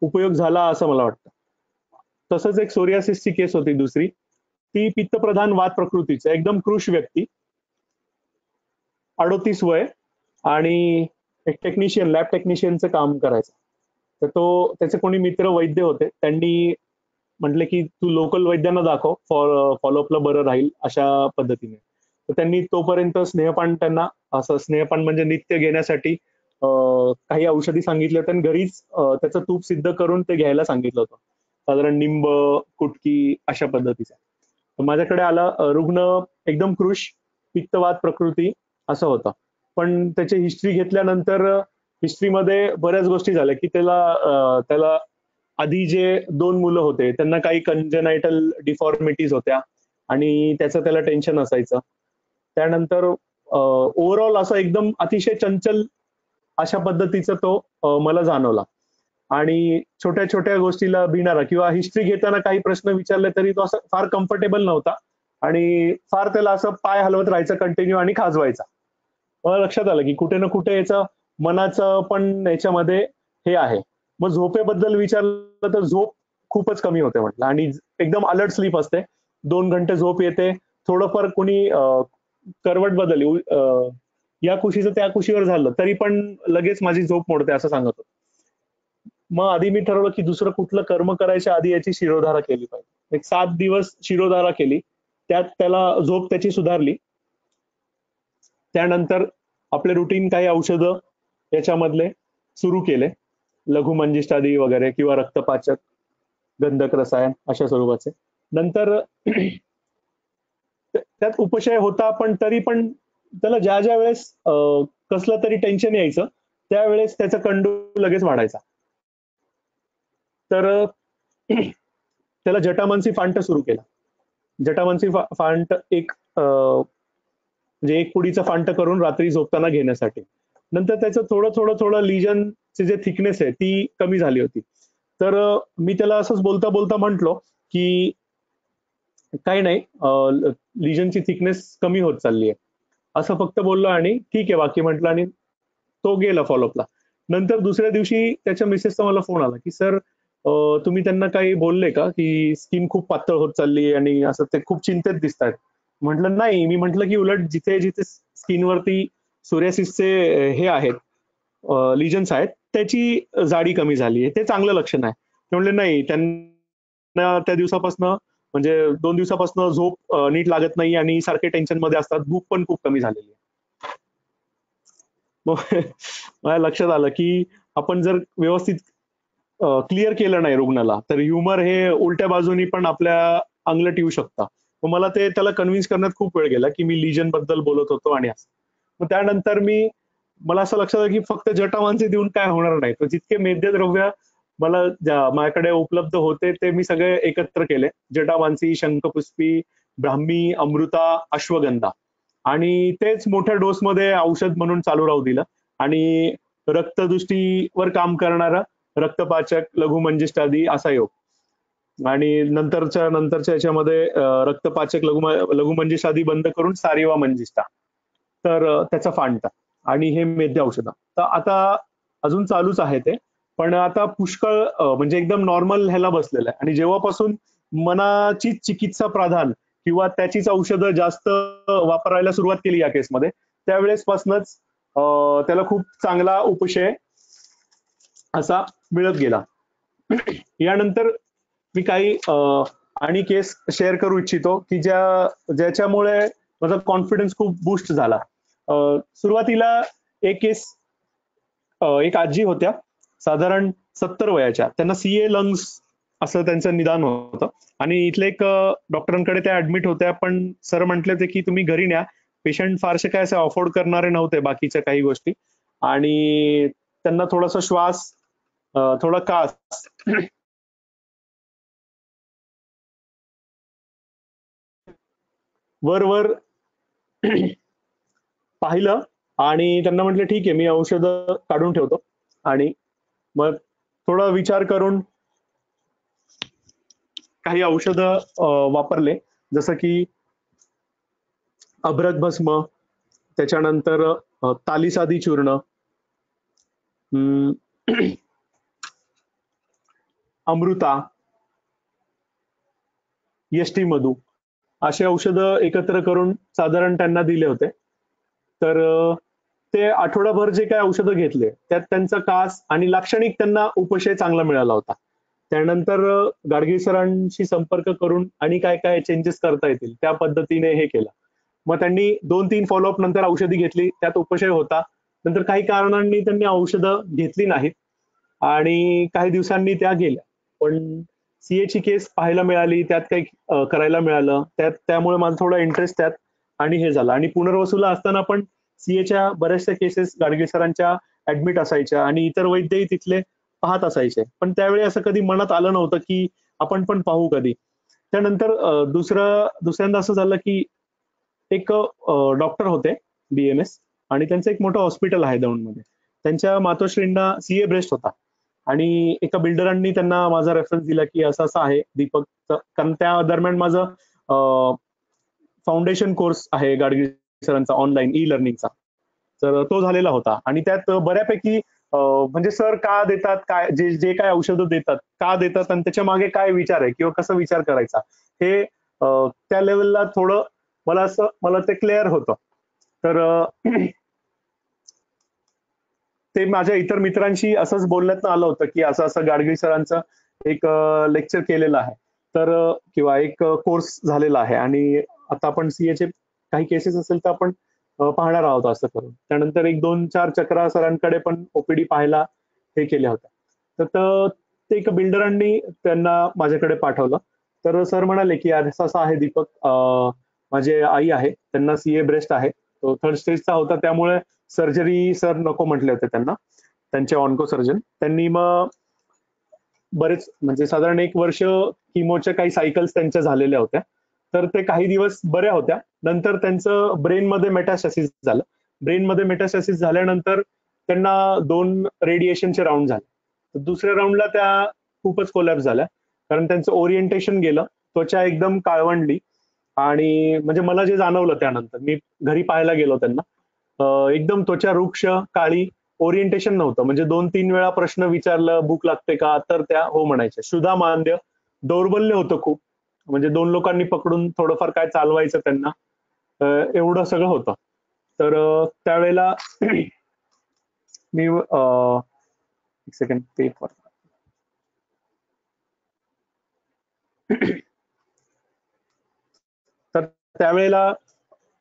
उपयोग झाला असं मला वाटतं. तसंच एक सोरियासिसची केस होती दुसरी, ती पित्तप्रधान वात प्रकृतीचं, एकदम कृश व्यक्ती, 38 वय आणि एक टेक्निशियन, लॅब टेक्निशियनचं काम करायचं. तर त्याचे कोणी मित्र वैद्य होते, त्यांनी म्हटले की तू लोकल वैद्यांना दाखव, फॉलोअपला बरं राहील अशा पद्धतीने. तर त्यांनी तोपर्यंत स्नेहपान, त्यांना असं स्नेहपान म्हणजे नित्य घेण्यासाठी काही औषधी सांगितले होते आणि घरीच त्याचं तूप सिद्ध करून ते घ्यायला सांगितलं होतं, साधारण निंब, कुटकी अशा पद्धतीचा. माझ्याकडे आला रुग्ण एकदम कृश, पित्तवात प्रकृती असं होतं, पण त्याची हिस्ट्री घेतल्यानंतर हिस्ट्रीमध्ये बऱ्याच गोष्टी झाल्या की त्याला आधी जे 2 मुलं होते त्यांना काही कंजेनायटल डिफॉर्मिटीज होत्या आणि त्याचं त्याला टेन्शन असायचं. त्यानंतर ओव्हरऑल असं एकदम अतिशय चंचल अशा पद्धतीचा तो मला जाणवला आणि छोट्या छोट्या गोष्टीला भिणारा किंवा हिस्ट्री घेताना काही प्रश्न विचारले तरी तो असं फार कम्फर्टेबल नव्हता आणि फार त्याला असं पाय हलवत राहायचं कंटिन्यू आणि खाजवायचा. मला लक्षात आलं की कुठे ना कुठे याचं मनाचं पण याच्यामध्ये हे आहे. मग झोपेबद्दल विचारलं तर झोप खूपच कमी होते म्हटलं आणि एकदम अलर्ट स्लीप असते, 2 घंटे झोप येते, थोडंफार कोणी करवट बदलली या कुशीचं त्या कुशीवर झालं तरी पण लगेच माझी झोप मोडते असं सांगत होतं. मग आधी मी ठरवलं की दुसरं कुठलं कर्म करायच्या आधी याची शिरोधारा केली पाहिजे. एक 7 दिवस शिरोधारा केली, त्यात त्याला झोप त्याची सुधारली. त्यानंतर आपले रुटीन काही औषधं याच्यामधले सुरू केले, लघुमंजिष्ठादी वगैरे किंवा रक्तपाचक, गंधक रसायन अशा स्वरूपाचे. नंतर त्यात उपशय होता, पण तरी पण त्याला ज्या ज्या वेळेस कसलं तरी टेन्शन यायचं त्यावेळेस त्याचा कंडू लगेच वाढायचा. तर त्याला जटामांसी फांट सुरू केला. जटामांसी फांट एक म्हणजे एक पुडीचं फांट करून रात्री झोपताना घेण्यासाठी. नंतर त्याचं थोडं लिजनचे जे थिकनेस आहे ती कमी झाली होती. तर मी त्याला असंच बोलता बोलता म्हटलो की काही नाही, लिजनची थिकनेस कमी होत चालली आहे असं फक्त बोललो आणि ठीक आहे बाकी म्हटलं आणि तो गेला फॉलोअपला. नंतर दुसऱ्या दिवशी त्याच्या मिसेसचा मला फोन आला की सर तुम्ही त्यांना काही बोलले का की स्किन खूप पातळ होत चालली आणि असं ते खूप चिंतेत दिसतात. म्हटलं नाही, मी म्हटलं की उलट जिथे जिथे स्किनवरती सोरियासिसचे हे आहेत, लिजन्स आहेत, त्याची जाडी कमी झाली आहे, ते चांगलं लक्षण आहे. ते म्हणले नाही, त्यांना त्या दिवसापासून म्हणजे 2 दिवसापासून झोप नीट लागत नाही आणि सारखे टेन्शन मध्ये असतात, भूक पण खूप कमी झालेली आहे. मग माझ्या लक्षात आलं की आपण जर व्यवस्थित क्लिअर केलं नाही रुग्णाला तर ह्युमर हे उलट्या बाजूनी पण आपल्या अंगलट येऊ शकतं. मग मला त्याला कन्व्हिन्स करण्यात खूप वेळ गेला की मी लिजन बद्दल बोलत होतो आणि असं. मग त्यानंतर मला असं लक्षात आलं की फक्त जटामांसी देऊन काय होणार नाही, तर जितके मेद्यद्रव्य माझ्याकडे उपलब्ध होते ते मी सगळे एकत्र केले. जटामांसी, शंखपुष्पी, ब्राह्मी, अमृता, अश्वगंधा आणि तेच मोठ्या डोसमध्ये औषध म्हणून चालू राहू दिलं आणि रक्तदृष्टीवर काम करणारा रक्तपाचक, लघुमंजिष्ठादी असा योग आणि नंतरच्या याच्यामध्ये रक्तपाचक, लघुमंजिष्ठादी बंद करून सारिवा मंजिष्ठा, तर त्याचा फांटा आणि हे मेद्य औषध. तर आता अजून चालूच आहे ते. पण आता पुष्कळ म्हणजे एकदम नॉर्मल ह्याला बसलेला आहे. आणि जेव्हापासून मनाचीच चिकित्सा प्राधान किंवा त्याचीच औषधं जास्त वापरायला सुरुवात केली या केसमध्ये, त्यावेळेसपासूनच त्याला खूप चांगला उपशय असा मिळत गेला. यानंतर मी काही आणि केस शेअर करू इच्छितो की ज्याच्यामुळे माझा कॉन्फिडन्स खूप बूस्ट झाला. सुरुवातीला एक केस, एक आजी होत्या साधारण 70 वयाच्या, त्यांना सीए लंग्स असं त्यांचं निदान होतं. आणि इथले एक डॉक्टरांकडे त्या ऍडमिट होत्या, पण सर म्हटले होते की तुम्ही घरी न्या. पेशंट फारसे काय असे अफोर्ड करणारे नव्हते बाकीच्या काही गोष्टी. आणि त्यांना थोडासा श्वास, थोडा कास वर वर पाहिलं आणि त्यांना म्हटलं ठीक आहे, मी औषधं काढून ठेवतो. आणि मग थोडा विचार करून काही औषधं वापरले, जसं की अभ्रक भस्म, त्याच्यानंतर तालीसादी चूर्ण, अं, अमृता, यष्टी मधू, असे औषधं एकत्र करून साधारण त्यांना दिले होते. तर ते आठवडाभर जे काही औषधं घेतले त्यात त्यांचा कास आणि लाक्षणिक त्यांना उपशय चांगला मिळाला होता. त्यानंतर गाडगीळ सरांशी संपर्क करून आणि काय काय चेंजेस करता येतील त्या पद्धतीने हे केलं. मग त्यांनी 2-3 फॉलोअप नंतर औषधी घेतली, त्यात उपशय होता. नंतर काही कारणांनी त्यांनी औषधं घेतली नाहीत आणि काही दिवसांनी त्या गेल्या. पण सीएची केस पाहायला मिळाली, त्यात काही करायला मिळालं, त्यामुळे माझा थोडा इंटरेस्ट त्यात आणि हे झालं. आणि पुनर्वसूला असताना पण सीएच्या बऱ्याचशा केसेस गाडगीळ सरांच्या ऍडमिट असायच्या आणि इतर वैद्यही तिथले पाहत असायचे. पण त्यावेळी असं कधी मनात आलं नव्हतं की आपण पण पाहू कधी. त्यानंतर दुसऱ्यांदा असं झालं की एक डॉक्टर होते बीएमएस, आणि त्यांचं एक मोठं हॉस्पिटल आहे दौंडमध्ये. त्यांच्या मातोश्रींना सीए ब्रेस्ट होता आणि एका बिल्डरांनी त्यांना माझा रेफरन्स दिला की असं असं आहे दीपक. कारण त्या दरम्यान माझं फाउंडेशन कोर्स आहे गाडगीळ सरांचा ऑनलाईन ई लर्निंगचा, तर तो झालेला होता. आणि त्यात बऱ्यापैकी म्हणजे सर का देतात, काय जे जे काय औषधं देतात का देतात आणि त्याच्या मागे काय विचार आहे किंवा कसा विचार करायचा, हे त्या लेवलला थोडं मला ते क्लिअर होतं. तर ते माझ्या इतर मित्रांशी असंच बोलण्यात आलं होतं की असं असं गाडगीळ सरांचं एक लेक्चर केलेलं आहे, तर किंवा एक कोर्स झालेला आहे आणि आता आपण सीएचे काही केसेस असेल तर आपण पाहणार आहोत असं करून. त्यानंतर 1-2-4 चक्रा सरांकडे पण ओपीडी पाहायला हे केल्या होत्या. तर ते एक बिल्डरांनी त्यांना माझ्याकडे पाठवलं. तर सर म्हणाले की असं असं आहे दीपक, माझे आई आहे, त्यांना सीए ब्रेस्ट आहे, तो 3rd स्टेजचा होता, त्यामुळे सर्जरी सर नको म्हटले होते त्यांना, त्यांचे ऑन्को सर्जन. त्यांनी मग बरेच म्हणजे साधारण 1 वर्ष किमोच्या काही सायकल्स त्यांच्या झालेल्या होत्या. तर ते काही दिवस बऱ्या होत्या. नंतर त्यांचं ब्रेनमध्ये मेटास्टॅसिस झालं. ब्रेनमध्ये मेटास्टॅसिस झाल्यानंतर त्यांना 2 रेडिएशनचे राउंड झाले. तर दुसऱ्या राउंडला त्या खूपच कोलॅप्स झाल्या. कारण त्यांचं ओरिएंटेशन गेलं, त्वचा एकदम काळवंडली. आणि म्हणजे मला जे जाणवलं त्यानंतर मी घरी पाहायला गेलो त्यांना, एकदम त्वचा रुक्ष, काळी, ओरिएंटेशन नव्हतं. म्हणजे 2-3 वेळा प्रश्न विचारलं, भूक लागते का, तर त्या हो म्हणायच्या. क्षुधा मांद्य, दौर्बल्य होतं खूप. म्हणजे 2 लोकांनी पकडून थोडंफार काय चालवायचं त्यांना, एवढं सगळं होतं. तर त्यावेळेला मी एक सेकंड पे फॉर तर त्यावेळेला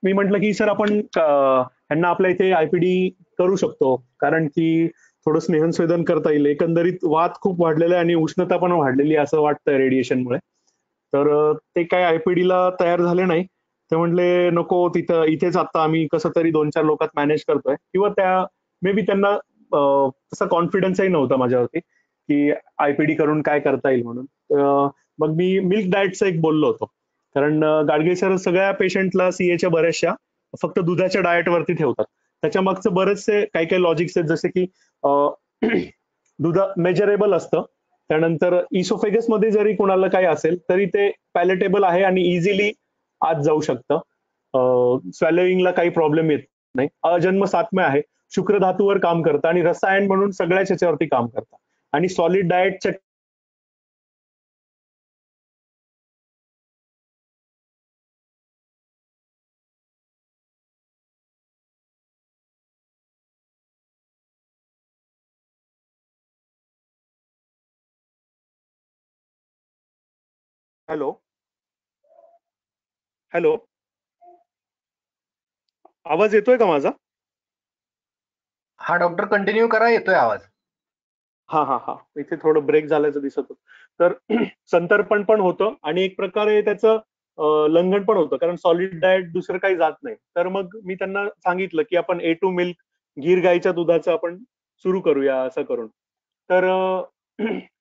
मी म्हटलं की सर आपण ह्यांना आपल्या इथे आयपीडी करू शकतो, कारण की थोडं स्नेहनस्वेदन करता येईल. एकंदरीत वात खूप वाढलेला आहे आणि उष्णता पण वाढलेली आहे असं वाटतंय रेडिएशनमुळे. तर ते काय आयपीडीला तयार झाले नाही. ते म्हटले नको, इथेच आता आम्ही कसं तरी 2-4 लोकात मॅनेज करतोय. किंवा त्या मे बी त्यांना तसा कॉन्फिडन्सही नव्हता माझ्यावरती की आयपीडी करून काय करता येईल म्हणून. मग मी मिल्क डाएटचं एक बोललो होतो. कारण गाडगीळ सर सगळ्या पेशंटला सीएच्या बऱ्याचशा फक्त दुधाच्या डाएटवरती ठेवतात. त्याच्या मागचं बरेचसे काही काही लॉजिक्स आहेत, जसे की दुध मेजरेबल असतं. त्यानंतर इसोफेगस मध्ये जरी कोणाला काही असेल तरी ते पॅलेटेबल आहे आणि इझिली आत जाऊ शकतं. स्वॅलोईंगला काही प्रॉब्लेम येत नाही. अजन्म सात्म्य आहे, शुक्र धातूवर काम करतं आणि रसायन म्हणून सगळ्याच याच्यावरती काम करतं. आणि सॉलिड डाएटच्या हॅलो हॅलो आवाज येतोय का माझा? हा डॉक्टर कंटिन्यू करा, येतोय आवाज. हा इथे थोडं ब्रेक झाल्याचं दिसत होतं. तर संतर्पण पण होतं आणि एक प्रकारे त्याचं लंघन पण होतं, कारण सॉलिड डाएट दुसरं काही जात नाही. तर मग मी त्यांना सांगितलं की आपण A2 मिल्क, गीर गाईच्या दुधाचं आपण सुरू करूया असं करून. तर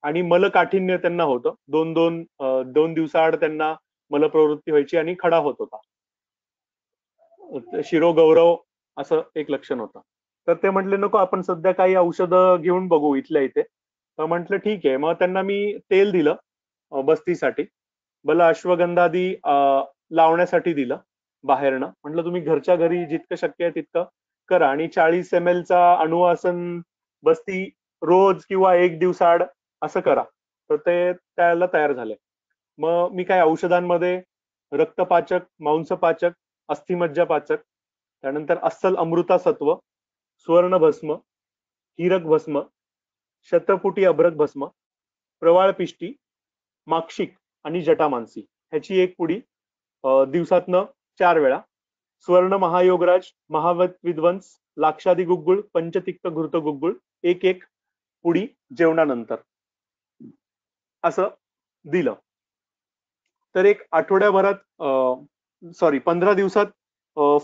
आणि मलकाठिन्य त्यांना होतं, दोन दिवसाआड त्यांना मलप्रवृत्ती व्हायची आणि खडा होत होता, शिरोगौरव असं एक लक्षण होतं. तर ते म्हटले नको, आपण सध्या काही औषधं घेऊन बघू इथल्या इथे. तर म्हटलं ठीक आहे. मग त्यांना मी तेल दिलं बस्तीसाठी, मला अश्वगंधादी लावण्यासाठी दिलं बाहेरनं. म्हटलं तुम्ही घरच्या घरी जितकं शक्य आहे तितकं करा, आणि 40 ml चा अणुआसन बस्ती रोज किंवा एक दिवसाआड असं करा. तर ते त्याला तयार झाले. मग मी काय औषधांमध्ये रक्तपाचक, मांसपाचक, अस्थिमज्जापाचक, त्यानंतर अस्सल अमृता सत्व, सुवर्ण भस्म, हीरक भस्म, शतपुटी अभ्रक भस्म, प्रवाळ पिष्टी, माक्षिक आणि जटामांसी ह्याची एक पुडी दिवसातनं 4 वेळा, स्वर्ण महायोगराज, महावत विध्वंस, लाक्षादी गुग्गुळ, पंचतिक्त घृत गुग्गुळ एक एक पुडी जेवणानंतर असं दिलं. तर एक आठवड्याभरात 15 दिवसात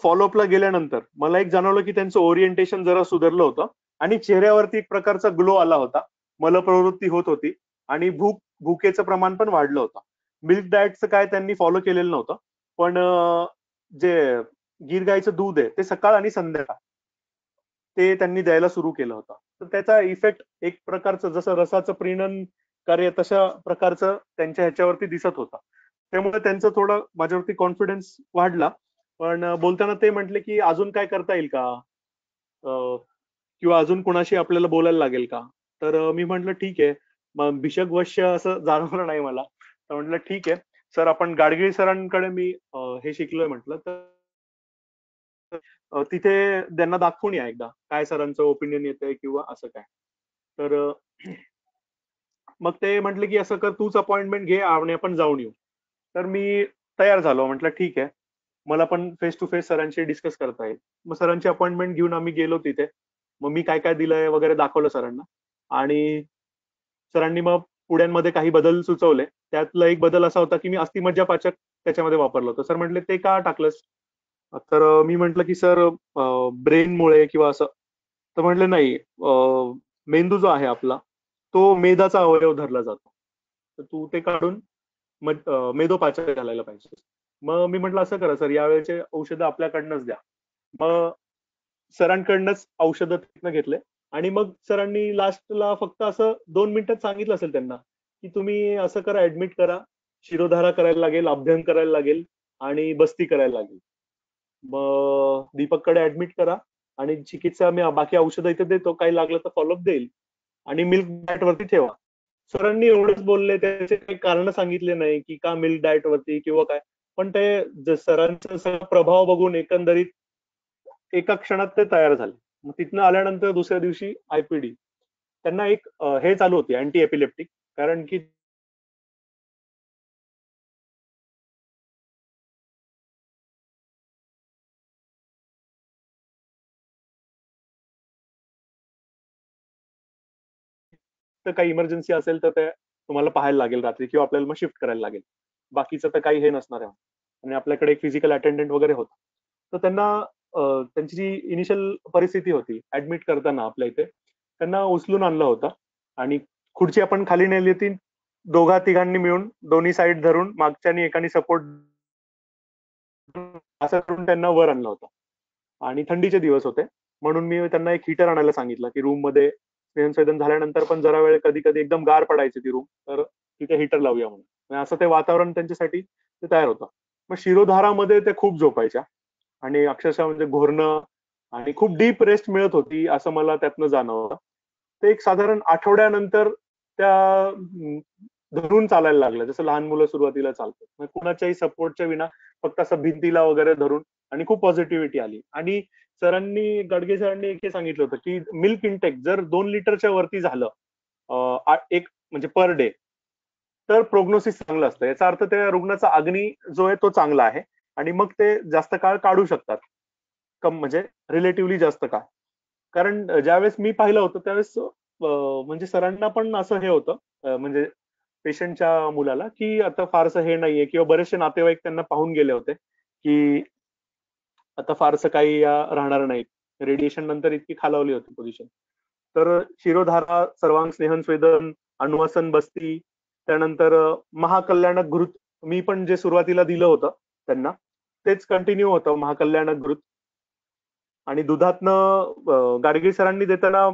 फॉलोअपला गेल्यानंतर मला एक जाणवलं की त्यांचं ओरिएंटेशन जरा सुधारलं होतं आणि चेहऱ्यावरती एक प्रकारचा ग्लो आला होता, मलप्रवृत्ती होत होती आणि भुकेचं प्रमाण पण वाढलं होतं. मिल्क डाएटचं काय त्यांनी फॉलो केलेलं नव्हतं, पण जे गीर गाईचं दूध आहे ते सकाळ आणि संध्याकाळ ते त्यांनी द्यायला सुरू केलं होतं. तर त्याचा इफेक्ट एक प्रकारचं जसं रसाचं प्रीणन कार्य तशा प्रकारचं त्यांच्या ह्याच्यावरती दिसत होतं. त्यामुळे त्यांचं थोडं माझ्यावरती कॉन्फिडन्स वाढला. पण बोलताना ते म्हटले की अजून काय करता येईल का, किंवा अजून कोणाशी आपल्याला बोलायला लागेल का? तर मी म्हटलं ठीक आहे. मग भिषक वश्य असं जाणवलं नाही मला. तर म्हटलं ठीक आहे सर, आपण गाडगीळ सरांकडे मी हे शिकलोय म्हटलं, तर तिथे त्यांना दाखवून या एकदा, काय सरांचं ओपिनियन येतंय किंवा असं काय. तर मग ते म्हटले की असं कर, तूच अपॉइंटमेंट घे आणि आपण जाऊन येऊ. तर मी तयार झालो. म्हटलं ठीक आहे, मला पण फेस टू फेस सरांशी डिस्कस करता येईल. मग सरांची अपॉइंटमेंट घेऊन आम्ही गेलो तिथे. मग मी काय काय दिलंय वगैरे दाखवलं सरांना, आणि सरांनी मग पुड्यांमध्ये काही बदल सुचवले. त्यातला एक बदल असा होता की मी अस्थिमज्जा पाचक त्याच्यामध्ये वापरलं होतं. सर म्हटले ते का टाकलंस? तर मी म्हटलं की सर ब्रेनमुळे किंवा असं. तर म्हटले नाही, मेंदू जो आहे आपला तो मेदाचा अवयव धरला जातो, तर तू ते काढून मेदोपाचक घालायला पाहिजे. मग मी म्हटलं असं करा सर, यावेळेचे औषधं आपल्याकडनंच द्या. मग सरांकडनंच औषधं तिथनं घेतले, आणि मग सरांनी लास्टला फक्त असं 2 मिनिटात सांगितलं असेल त्यांना की तुम्ही असं करा, ऍडमिट करा, शिरोधारा करायला लागेल, अभ्यंग करायला लागेल आणि बस्ती करायला लागेल. मग दीपककडे ऍडमिट करा आणि चिकित्सा मी बाकी औषधं इथे देतो, काही लागलं तर फॉलोअप देईल, आणि मिल्क डाएट वरती ठेवा. सरांनी एवढंच बोलले, त्याचे काही कारण सांगितले नाही की का मिल्क डाएट वरती किंवा काय. पण ते सरांचा सगळा प्रभाव बघून एकंदरीत एका क्षणात ते तयार झाले. मग तिथनं आल्यानंतर दुसऱ्या दिवशी आयपीडी त्यांना एक हे चालू होती, अँटी एपिलेप्टिक, कारण की तर काही इमर्जन्सी असेल तर ते तुम्हाला पाहायला लागेल रात्री, किंवा आपल्याला मग शिफ्ट करायला लागेल. बाकीचं तर काही हे नसणार आहे. आणि आपल्याकडे एक फिजिकल अटेंडंट वगैरे होता. तर त्यांना त्यांची जी इनिशियल परिस्थिती होती ऍडमिट करताना आपल्या इथे, त्यांना उचलून आणलं होतं आणि खुर्ची आपण खाली नेली होती, दोघा तिघांनी मिळून दोन्ही साईड धरून मागच्यानी एकाने सपोर्ट असं करून त्यांना वर आणलं होतं. आणि थंडीचे दिवस होते, म्हणून मी त्यांना एक हीटर आणायला सांगितलं की रूम मध्ये स्नेहन झाल्यानंतर पण जरा वेळ कधी कधी एकदम गार पडायची ती रूम, तर तिथे हीटर लावूया म्हणून. आणि असं ते वातावरण त्यांच्यासाठी ते तयार होतं. मग शिरोधारामध्ये ते खूप झोपायच्या आणि अक्षरशः म्हणजे घोरणं आणि खूप डीप रेस्ट मिळत होती असं मला त्यातनं जाणवलं. ते एक साधारण आठवड्यानंतर त्या धरून चालायला लागलं, जसं लहान मुलं सुरुवातीला चालतात. म्हणजे कुणाच्याही सपोर्टच्या विना फक्त असं भिंतीला वगैरे धरून, आणि खूप पॉझिटिव्हिटी आली. आणि गाडगे सरांनी एक हे सांगितलं होतं की मिल्क इंटेक जर 2 लिटरच्या वरती झालं एक म्हणजे पर डे, तर प्रोग्नोसिस चांगलं असतं. याचा अर्थ त्या रुग्णाचा अग्नी जो आहे तो चांगला आहे, आणि मग ते जास्त काळ काढू शकतात, म्हणजे रिलेटिव्हली जास्त काळ. कारण ज्यावेळेस मी पाहिलं होतं त्यावेळेस म्हणजे सरांना पण असं हे होतं, म्हणजे पेशंटच्या मुलाला, की आता फारसं हे नाहीये, किंवा बरेचसे नातेवाईक त्यांना पाहून गेले होते की आता फारसं काही राहणार नाही. रेडिएशन नंतर इतकी खालावली होती पोझिशन. तर शिरोधारा, सर्वांग स्नेहन स्वेदन, अनुवासन बस्ती, त्यानंतर महाकल्याणक घृत, मी पण जे सुरुवातीला दिलं होतं त्यांना तेच कंटिन्यू होतं, महाकल्याणक घृत. आणि दुधातनं गाडगे सरांनी देताना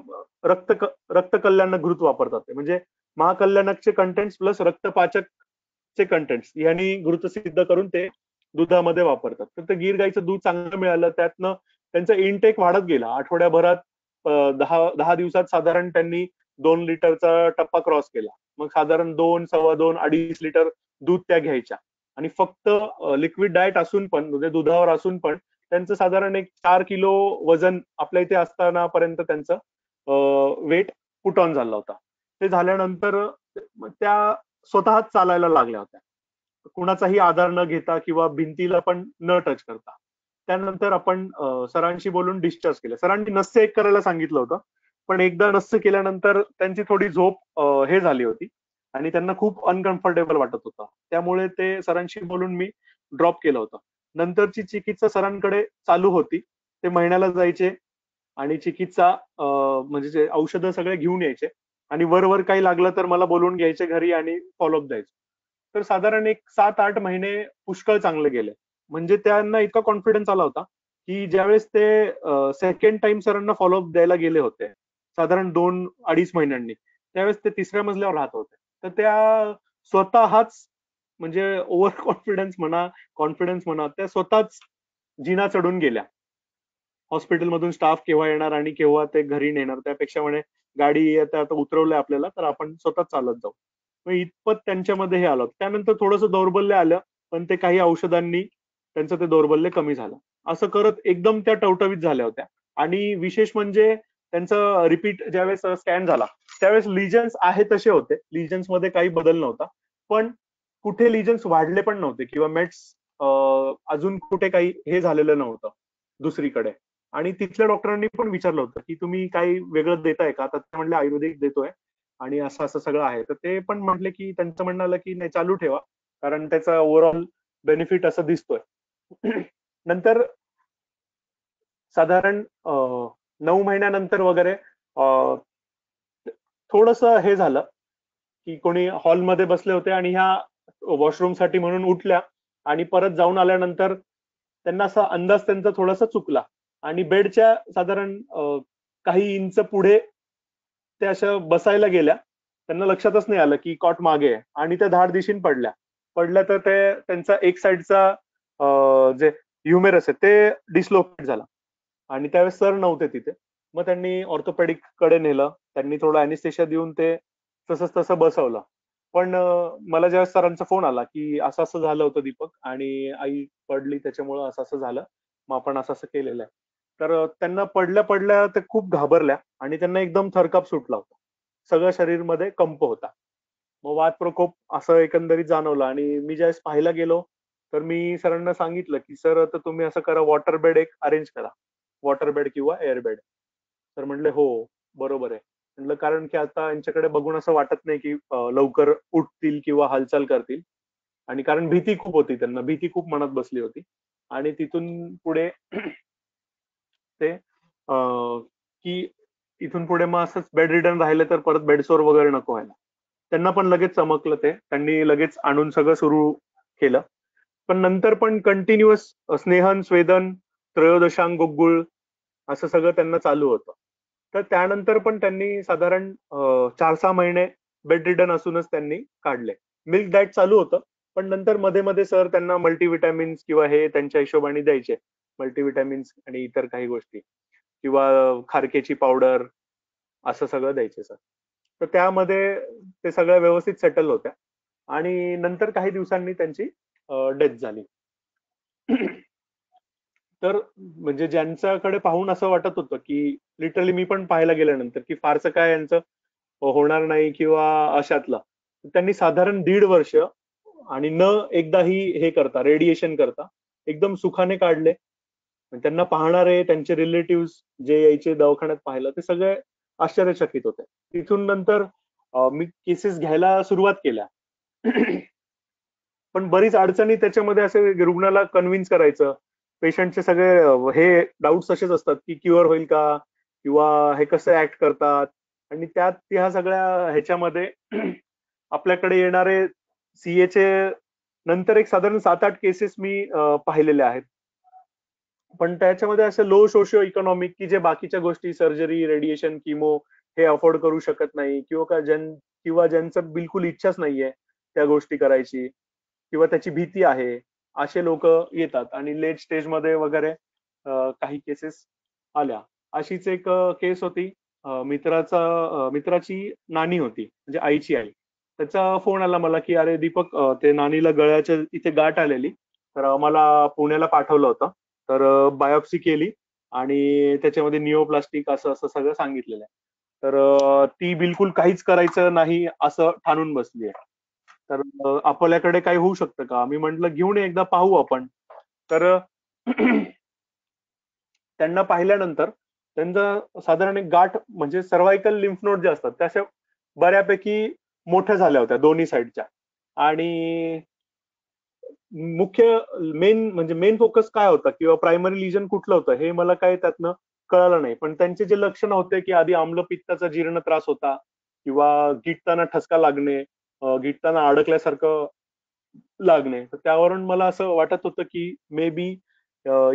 रक्त कल्याणक घृत वापरतात ते, म्हणजे महाकल्याणकचे कंटेंट्स प्लस रक्तपाचकचे कंटेंट्स यांनी घृत सिद्ध करून ते दुधामध्ये वापरतात. तर ते गीर गाईचं दूध चांगलं मिळालं, त्यातनं त्यांचा इनटेक वाढत गेला. आठवड्याभरात 10 दिवसात साधारण त्यांनी 2 लिटरचा टप्पा क्रॉस केला. मग साधारण 2, 2.25, 2.5 लिटर दूध त्या घ्यायच्या, आणि फक्त लिक्विड डाएट असून पण, म्हणजे दुधावर असून पण त्यांचं साधारण एक 4 किलो वजन आपल्या इथे असतानापर्यंत त्यांचं वेट पुट ऑन झाला होता. ते झाल्यानंतर त्या स्वतःच चालायला लागल्या होत्या, कुणाचाही आधार न घेता किंवा भिंतीला पण न टच करता. त्यानंतर आपण सरांशी बोलून डिस्चार्ज केलं. सरांनी नस्य एक करायला सांगितलं होतं, पण एकदा नस्य केल्यानंतर त्यांची थोडी झोप हे झाली होती, आणि त्यांना खूप अनकम्फर्टेबल वाटत होतं. त्यामुळे ते सरांशी बोलून मी ड्रॉप केलं होतं. नंतरची चिकित्सा सरांकडे चालू होती. ते महिन्याला जायचे आणि चिकित्सा म्हणजे जे औषधं सगळे घेऊन यायचे, आणि वर काही लागलं तर मला बोलवून घ्यायचे घरी आणि फॉलोअप द्यायचे. तर साधारण एक 7-8 महिने पुष्कळ चांगले गेले. म्हणजे त्यांना इतका कॉन्फिडन्स आला होता की ज्यावेळेस ते सेकंड टाइम सरांना फॉलोअप द्यायला गेले होते, साधारण 2-2.5 महिन्यांनी, त्यावेळेस ते 3ऱ्या मजल्यावर राहत होते. तर त्या स्वतःच, म्हणजे ओव्हर कॉन्फिडन्स म्हणा, त्या स्वतःच जिना चढून गेल्या. हॉस्पिटलमधून स्टाफ केव्हा येणार आणि केव्हा ते घरी नेणार, त्यापेक्षा म्हणे गाडी आता उतरवलंय आपल्याला, तर आपण स्वतःच चालत जाऊ. मग इतपत त्यांच्यामध्ये हे आलं. त्यानंतर थोडंसं दौर्बल्य आलं, पण ते काही औषधांनी त्यांचं ते दौर्बल्य कमी झालं. असं करत एकदम त्या टवटवीत झाल्या होत्या. आणि विशेष म्हणजे त्यांचं रिपीट ज्यावेळेस स्कॅन झाला त्यावेळेस लिजन्स आहे तसे होते, लिजन्स मध्ये काही बदल नव्हता, पण कुठे लिजन्स वाढले पण नव्हते, किंवा मेट्स अजून कुठे काही हे झालेलं नव्हतं दुसरीकडे. आणि तिथल्या डॉक्टरांनी पण विचारलं होतं की तुम्ही काही वेगळं देताय का, तर ते म्हणले आयुर्वेदिक देतोय आणि असं असं सगळं आहे. तर ते पण म्हटले की त्यांचं म्हणणं आलं की नाही, चालू ठेवा, कारण त्याचा ओव्हरऑल बेनिफिट असं दिसतोय. नंतर साधारण 9 महिन्यानंतर वगैरे थोडस हे झालं की कोणी हॉलमध्ये बसले होते आणि ह्या वॉशरूम साठी म्हणून उठल्या, आणि परत जाऊन आल्यानंतर त्यांना असा अंदाज त्यांचा थोडासा चुकला, आणि बेडच्या साधारण काही इंच पुढे त्या अशा बसायला गेल्या. त्यांना लक्षातच नाही आलं की कॉट मागे आहे, आणि त्या धाड दिशीन पडल्या तर ते त्यांचा एक साईडचा जे ह्युमेरस आहे ते डिस्लोकेट झाला, आणि त्यावेळेस सर नव्हते तिथे. मग त्यांनी ऑर्थोपेडिक कडे नेलं, त्यांनी थोडं अॅनेस्थेशिया देऊन ते तसं बसवलं. पण मला ज्यावेळेस सरांचा फोन आला की असं असं झालं होतं दीपक, आणि आई पडली त्याच्यामुळं असं असं झालं, मग आपण असं असं केलेलं आहे. तर त्यांना पडल्या पडल्या ते खूप घाबरल्या, आणि त्यांना एकदम थरकाप सुटला होता, सगळं शरीरमध्ये कंप होता. मग वात प्रकोप असं एकंदरीत जाणवलं. आणि मी ज्यावेळेस पाहायला गेलो तर मी सरांना सांगितलं की सर आता तुम्ही असं करा, वॉटर बेड एक अरेंज करा, वॉटर बेड किंवा एअर बेड. तर म्हणले हो बरोबर आहे. म्हटलं कारण की आता यांच्याकडे बघून असं वाटत नाही की लवकर उठतील किंवा हालचाल करतील, आणि कारण भीती खूप होती, त्यांना भीती खूप मनात बसली होती. आणि तिथून पुढे ते की इथून पुढे मग असंच बेड रिडन राहिले तर परत बेडसोर वगैरे नको व्हायला. त्यांना पण लगेच चमकलं, ते त्यांनी लगेच आणून सगळं सुरू केलं. पण नंतर पण कंटिन्युअस स्नेहन स्वेदन, त्रयोदशांग गुग्गुळ असं सगळं त्यांना चालू होतं. तर त्यानंतर पण त्यांनी साधारण 4-6 महिने बेड रिडन असूनच त्यांनी काढले. मिल्क डाएट चालू होतं, पण नंतर मध्ये मध्ये सर त्यांना मल्टीव्हिटॅमिन्स किंवा हे त्यांच्या हिशोबाने द्यायचे, मल्टीव्हिटॅमिन्स आणि इतर काही गोष्टी, किंवा खारकेची पावडर, असं सगळं द्यायचे सर. तर त्यामध्ये ते सगळ्या व्यवस्थित सेटल होत्या आणि नंतर काही दिवसांनी त्यांची डेथ झाली. तर म्हणजे ज्यांच्याकडे पाहून असं वाटत होतं की लिटरली मी पण पाहायला गेल्यानंतर की फारसं काय यांचं होणार नाही किंवा अशातलं, त्यांनी साधारण 1.5 वर्ष आणि न एकदाही हे करता रेडिएशन करता एकदम सुखाने काढले. त्यांना पाहणारे त्यांचे रिलेटिव्ह जे यायचे दवाखान्यात पाहायला ते सगळे आश्चर्यचकित होते. तिथून नंतर मी केसेस घ्यायला सुरुवात केल्या. पण बरीच अडचणी त्याच्यामध्ये असे रुग्णाला कन्व्हिन्स करायचं. पेशंटचे सगळे हे डाऊट्स असेच असतात की क्युअर होईल का किंवा हे कसं ऍक्ट करतात आणि त्यात ह्या सगळ्या ह्याच्यामध्ये आपल्याकडे येणारे सीएचे नंतर एक साधारण 7-8 केसेस मी पाहिलेले आहेत. पण त्याच्यामध्ये असं लो सोशिओ इकॉनॉमिक की जे बाकीच्या गोष्टी सर्जरी रेडिएशन किमो हे अफोर्ड करू शकत नाही किंवा ज्यांचं बिलकुल इच्छाच नाहीये त्या गोष्टी करायची किंवा त्याची भीती आहे, असे लोक येतात आणि लेट स्टेज मध्ये वगैरे काही केसेस आल्या. अशीच एक केस होती. मित्राची नानी होती म्हणजे आईची आई. त्याचा फोन आला मला की अरे दीपक ते नानीला गळ्याच्या इथे गाठ आलेली, तर मला पुण्याला पाठवलं होतं. तर बायोप्सी केली आणि त्याच्यामध्ये निओप्लास्टिक असं असं सगळं सांगितलेलं आहे. तर ती बिलकुल काहीच करायचं नाही असं ठाणून बसली आहे. तर आपल्याकडे काही होऊ शकतं का? मी म्हंटल घेऊन ये, एकदा पाहू आपण. तर त्यांना पाहिल्यानंतर त्यांचा साधारण एक गाठ म्हणजे सर्वायकल लिम्फ नोड जे असतात त्या अशा बऱ्यापैकी मोठ्या झाल्या होत्या दोन्ही साईडच्या. आणि मुख्य मेन फोकस काय होता किंवा प्रायमरी लिजन कुठलं होतं हे मला काही त्यातनं कळालं नाही. पण त्यांचे जे लक्षण होते की आधी आम्लपित्ताचा जीर्ण त्रास होता किंवा गिटताना ठसका लागणे, गिटताना अडकल्यासारखं लागणे, तर त्यावरून मला असं वाटत होतं की मे बी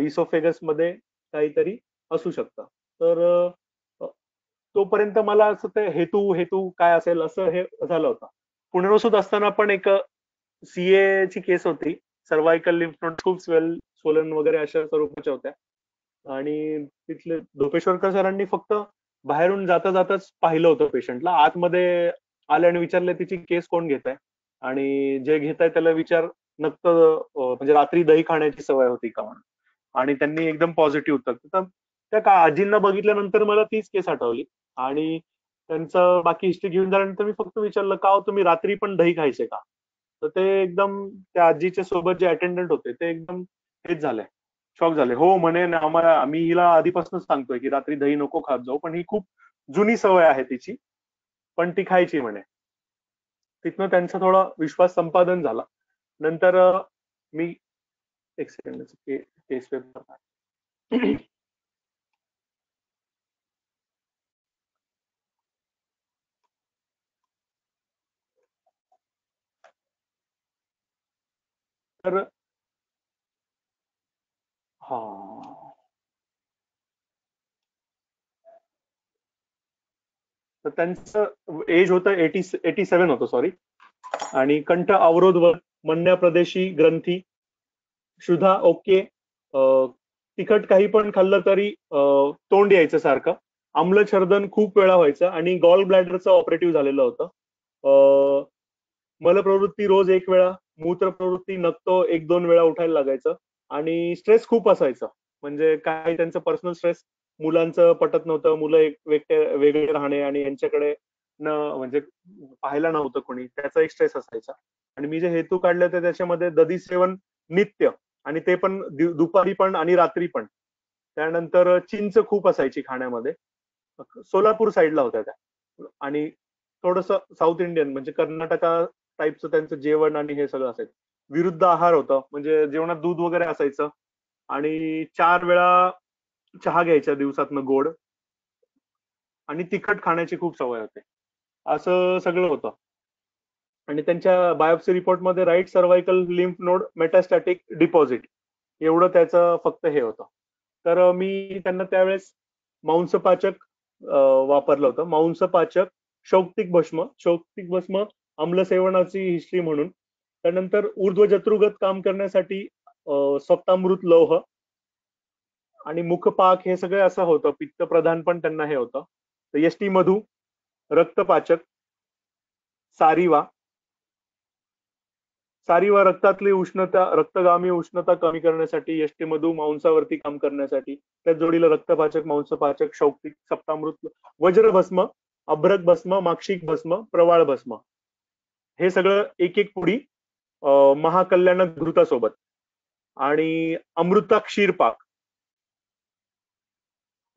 इसोफेगस मध्ये काहीतरी असू शकतं. तर तोपर्यंत मला असं ते हेतू हेतू काय असेल असं हे झालं होतं. पुनर्वसूत असताना पण एक सीए ची केस होती. सर्वायकल लिम्फ नोड खूप स्वोलन वगैरे अशा स्वरूपाच्या होत्या आणि तिथले धोपेश्वरकर सरांनी फक्त बाहेरून जाता जाताच पाहिलं होतं पेशंटला. आतमध्ये आले आणि विचारले तिची केस कोण घेत आहे आणि जे घेत आहे त्याला विचार नक्की म्हणजे रात्री दही खाण्याची सवय होती का म्हणून. आणि त्यांनी एकदम पॉझिटिव्ह उत्तर. तर त्या का आजींना बघितल्यानंतर मला तीच केस आठवली आणि त्यांचं बाकी हिस्ट्री घेऊन झाल्यानंतर मी फक्त विचारलं का हो तुम्ही रात्री पण दही खायचे का? तर ते एकदम त्या आजीच्या सोबत जे अटेंडंट होते ते एकदम हेच झाले, शॉक झाले. हो म्हणे आम्हाला, आम्ही हिला आधीपासूनच सांगतोय की रात्री दही नको खात जाऊ, पण ही खूप जुनी सवय आहे तिची, पण ती खायची म्हणे. तिथनं त्यांचा थोडा विश्वास संपादन झाला. नंतर मी एक सेकंड केस पेपर तर हा तर त्यांचं एज होतं 87 होतं सॉरी. आणि कंठ अवरोध व मन्या प्रदेशी ग्रंथी क्षुधा ओके, तिखट काही पण खाल्लं तरी तोंड यायचं सारखं, आम्लछर्दन खूप वेळा व्हायचं आणि गॉल ब्लॅडरचं ऑपरेटिव्ह झालेलं होतं. मलप्रवृत्ती रोज 1 वेळा, मूत्र प्रवृत्ती नक्तो 1-2 वेळा उठायला लागायचं आणि स्ट्रेस खूप असायचं. म्हणजे काही त्यांचं पर्सनल स्ट्रेस, मुलांचं पटत नव्हतं, मुलं वेगळे राहणे आणि यांच्याकडे म्हणजे पाहायला नव्हतं कोणी, त्याचा एक स्ट्रेस असायचा. आणि मी जे हेतू काढले होते त्याच्यामध्ये दधी सेवन नित्य आणि ते पण दुपारी पण आणि रात्री पण. त्यानंतर चिंच खूप असायची खाण्यामध्ये. सोलापूर साईडला होत्या त्या आणि थोडस साऊथ इंडियन म्हणजे कर्नाटका टाईपचं त्यांचं जेवण आणि हे सगळं असायचं. विरुद्ध आहार होतं म्हणजे जेवणात दूध वगैरे असायचं आणि 4 वेळा चहा घ्यायच्या दिवसातनं गोड आणि तिखट खाण्याची खूप सवय होते. असं सगळं होतं. आणि त्यांच्या बायोप्सी रिपोर्टमध्ये right cervical lymph node metastatic deposit एवढं त्याचं फक्त हे होतं. तर मी त्यांना त्यावेळेस मांसपाचक वापरलं होतं. मांसपाचक शौक्तिक भस्म अम्लसेवनाची हिस्ट्री म्हणून. त्यानंतर ऊर्ध्वजत्रुगत काम करण्यासाठी सप्तामृत लौह आणि मुखपाक हे सगळं असं होतं. पित्त प्रधान पण त्यांना हे होतं. तर यष्टी मधू, रक्तपाचक, सारिवा. सारिवा रक्तातली उष्णता, रक्तगामी उष्णता कमी करण्यासाठी, यष्टीमधू मांसावरती काम करण्यासाठी, त्या जोडीला रक्तपाचक, मांसपाचक, शौक्तिक, सप्तामृत, वज्रभस्म, अभ्रक भस्म, माक्षिक भस्म, प्रवाळ भस्म, हे सगळं एक एक पुडी महाकल्याण घृतासोबत. आणि अमृता क्षीरपाक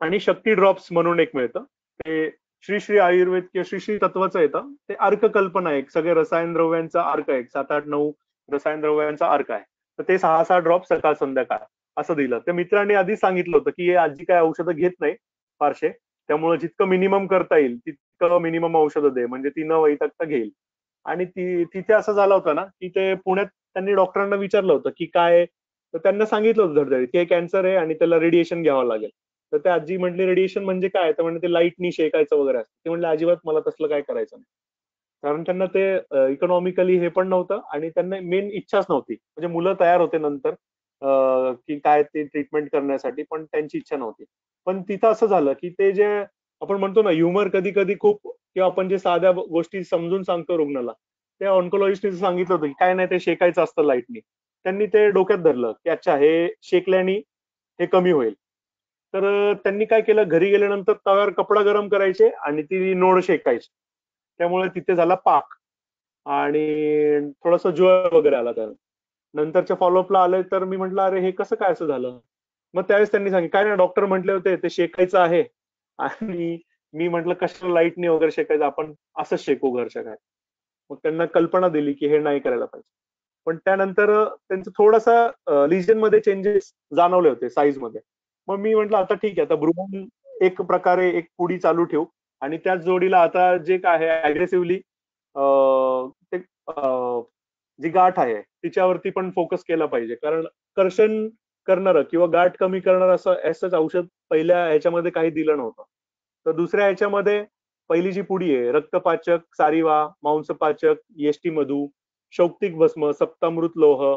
आणि शक्ती ड्रॉप्स म्हणून एक मिळतं, ते श्री श्री आयुर्वेद किंवा श्री श्री तत्वाचं येतं. ते अर्क कल्पना एक, सगळे रसायन द्रव्यांचा अर्क आहे, 7-8-9 रसायन द्रव्यांचा अर्क आहे. तर ते 6-6 ड्रॉप सकाळ संध्याकाळ असं दिलं. त्या मित्रांनी आधी सांगितलं होतं की हे आजी काय औषधं घेत नाही फारशे, त्यामुळे जितकं मिनिमम करता येईल तितकं मिनिमम औषधं दे, म्हणजे ती न वैतागता घेईल. आणि तिथे असं झालं होतं ना की ते पुण्यात त्यांनी डॉक्टरांना विचारलं होतं की काय, तर त्यांना सांगितलं होतं धडधडीत की कॅन्सर आहे आणि त्याला रेडिएशन घ्यावं लागेल. तर त्या आजी म्हटली रेडिएशन म्हणजे काय, तर म्हणजे ते लाईटनी शेकायचं वगैरे असतं. ते म्हणले अजिबात मला तसलं काय करायचं नाही, कारण त्यांना ते इकॉनॉमिकली हे पण नव्हतं आणि त्यांना मेन इच्छाच नव्हती. म्हणजे मुलं तयार होते नंतर की काय ते ट्रीटमेंट करण्यासाठी, पण त्यांची इच्छा नव्हती. पण तिथं असं झालं की ते जे आपण म्हणतो ना ह्युमर कधी कधी खूप, किंवा आपण जे साध्या गोष्टी समजून सांगतो रुग्णाला, त्या ऑन्कोलॉजिस्टने सांगितलं होतं की काय नाही ते शेकायचं असतं लाईटनी. त्यांनी ते डोक्यात धरलं की अच्छा हे शेकल्याने हे कमी होईल. तर त्यांनी काय केलं, घरी गेल्यानंतर तव्यावर कपडा गरम करायचे आणि ती नोड शेकायची. त्यामुळे तिथे झाला पाक आणि थोडासा ज्वर वगैरे आला त्याला. नंतरच्या फॉलोअपला आले तर मी म्हटलं अरे हे कसं काय असं झालं. मग त्यावेळेस त्यांनी सांगितलं काय नाही डॉक्टर म्हटले होते ते शेकायचं आहे. आणि मी म्हटलं कशाला लाईटने वगैरे शेकायचं, आपण असंच शेकू घरच्या काय. मग त्यांना कल्पना दिली की हे नाही करायला पाहिजे. पण त्यानंतर त्यांचं थोडासा लिजन मध्ये चेंजेस जाणवले होते साईज मध्ये. मग मी म्हटलं आता ठीक आहे, आता ब्रुमन एक प्रकारे एक पुडी चालू ठेवू आणि त्याच जोडीला आता जे काय आहे अग्रेसिव्हली ते जी गाठ आहे तिच्यावरती पण फोकस केला पाहिजे, कारण कर्षण करणारं किंवा गाठ कमी करणारं असंच औषध पहिल्या ह्याच्यामध्ये काही दिलं नव्हतं. तर दुसऱ्या ह्याच्यामध्ये पहिली जी पुडी आहे रक्तपाचक, सारिवा, मांसपाचक, यष्टी मधू, शौक्तिक भस्म, सप्तामृत लोह,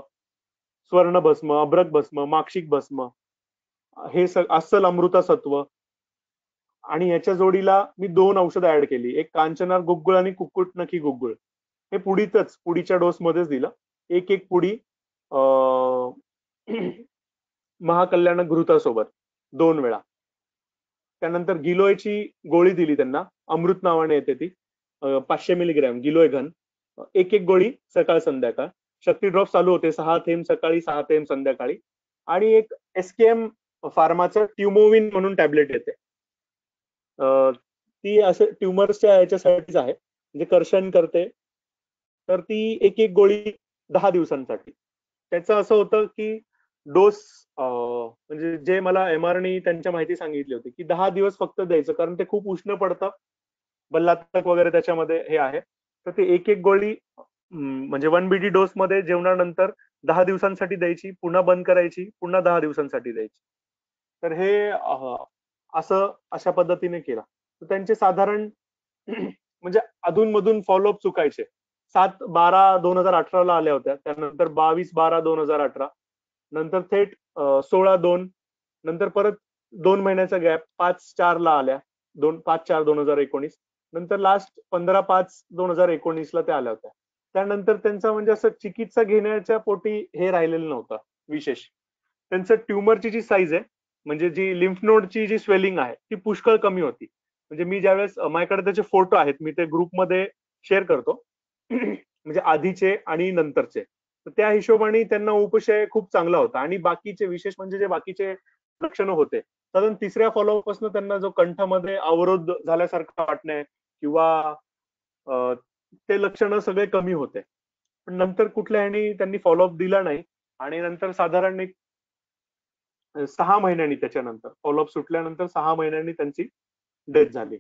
स्वर्ण भस्म, अभ्रक भस्म, माक्षिक भस्म, हे अस्सल अमृता सत्व. आणि याच्या जोडीला मी 2 औषधं ऍड केली, एक कांचनार गुग्गुळ आणि कुक्कुट नखी गुग्गुळ. हे पुडीच्या डोस मध्येच दिलं. एक एक पुडी अं, महाकल्याण घृतासोबत 2 वेळा. त्यानंतर गिलोयची गोळी दिली त्यांना, अमृत नावाने येते ती, 500 मिलीग्रॅम गिलोय घन, एक एक गोळी सकाळ संध्याकाळ. शक्ती ड्रॉप चालू होते, 6 थेंब सकाळी 6 थेंब संध्याकाळी. आणि एक एसकेएम फार्माचं ट्युमोविन म्हणून टॅबलेट येते. ती असं ट्युमर्सच्या याच्यासाठीच आहे, म्हणजे कर्षण करते. तर ती एक एक गोळी 10 दिवसांसाठी. त्याचं असं होतं की डोस म्हणजे जे मला एमआरनी त्यांच्या माहिती सांगितली होती की 10 दिवस फक्त द्यायचं, कारण ते खूप उष्ण पडतं, बल्लातक वगैरे त्याच्यामध्ये हे आहे. तर ते एक एक गोळी म्हणजे 1 बीडी डोस मध्ये जेवणानंतर 10 दिवसांसाठी द्यायची, पुन्हा बंद करायची, पुन्हा 10 दिवसांसाठी द्यायची. तर हे असं अशा पद्धतीने केलं. तर त्यांचे साधारण म्हणजे अधूनमधून फॉलोअप चुकायचे. 7/12/2018 ला आल्या होत्या, त्यानंतर 22/12/2018, नंतर थेट 16/2, नंतर परत 2 महिन्याचा गॅप 5/4 ला आल्या, 5/4/2019, नंतर लास्ट 15/5/2019 ला त्या आल्या होत्या. त्यानंतर त्यांचं म्हणजे असं चिकित्सा घेण्याच्या पोटी हे राहिलेलं नव्हतं विशेष. त्यांचं ट्युमरची जी साईज आहे, म्हणजे जी लिम्फ नोडची जी स्वेलिंग आहे ती पुष्कळ कमी होती. म्हणजे मी ज्यावेळेस माझ्याकडे त्याचे फोटो आहेत, मी ते ग्रुपमध्ये शेअर करतो. म्हणजे आधीचे आणि नंतरचे. तर त्या हिशोबाने त्यांना उपशय खूप चांगला होता. आणि बाकीचे विशेष म्हणजे जे बाकीचे लक्षणं होते, साधारण 3ऱ्या फॉलोअप पासून त्यांना जो कंठामध्ये अवरोध झाल्यासारखं वाटणे किंवा ते लक्षणं सगळे कमी होते. पण नंतर कुठल्या ह्यानी त्यांनी फॉलोअप दिला नाही. आणि नंतर साधारण एक 6 महिन्यांनी, त्याच्यानंतर फॉलोअप सुटल्यानंतर 6 महिन्यांनी त्यांची डेथ झाली.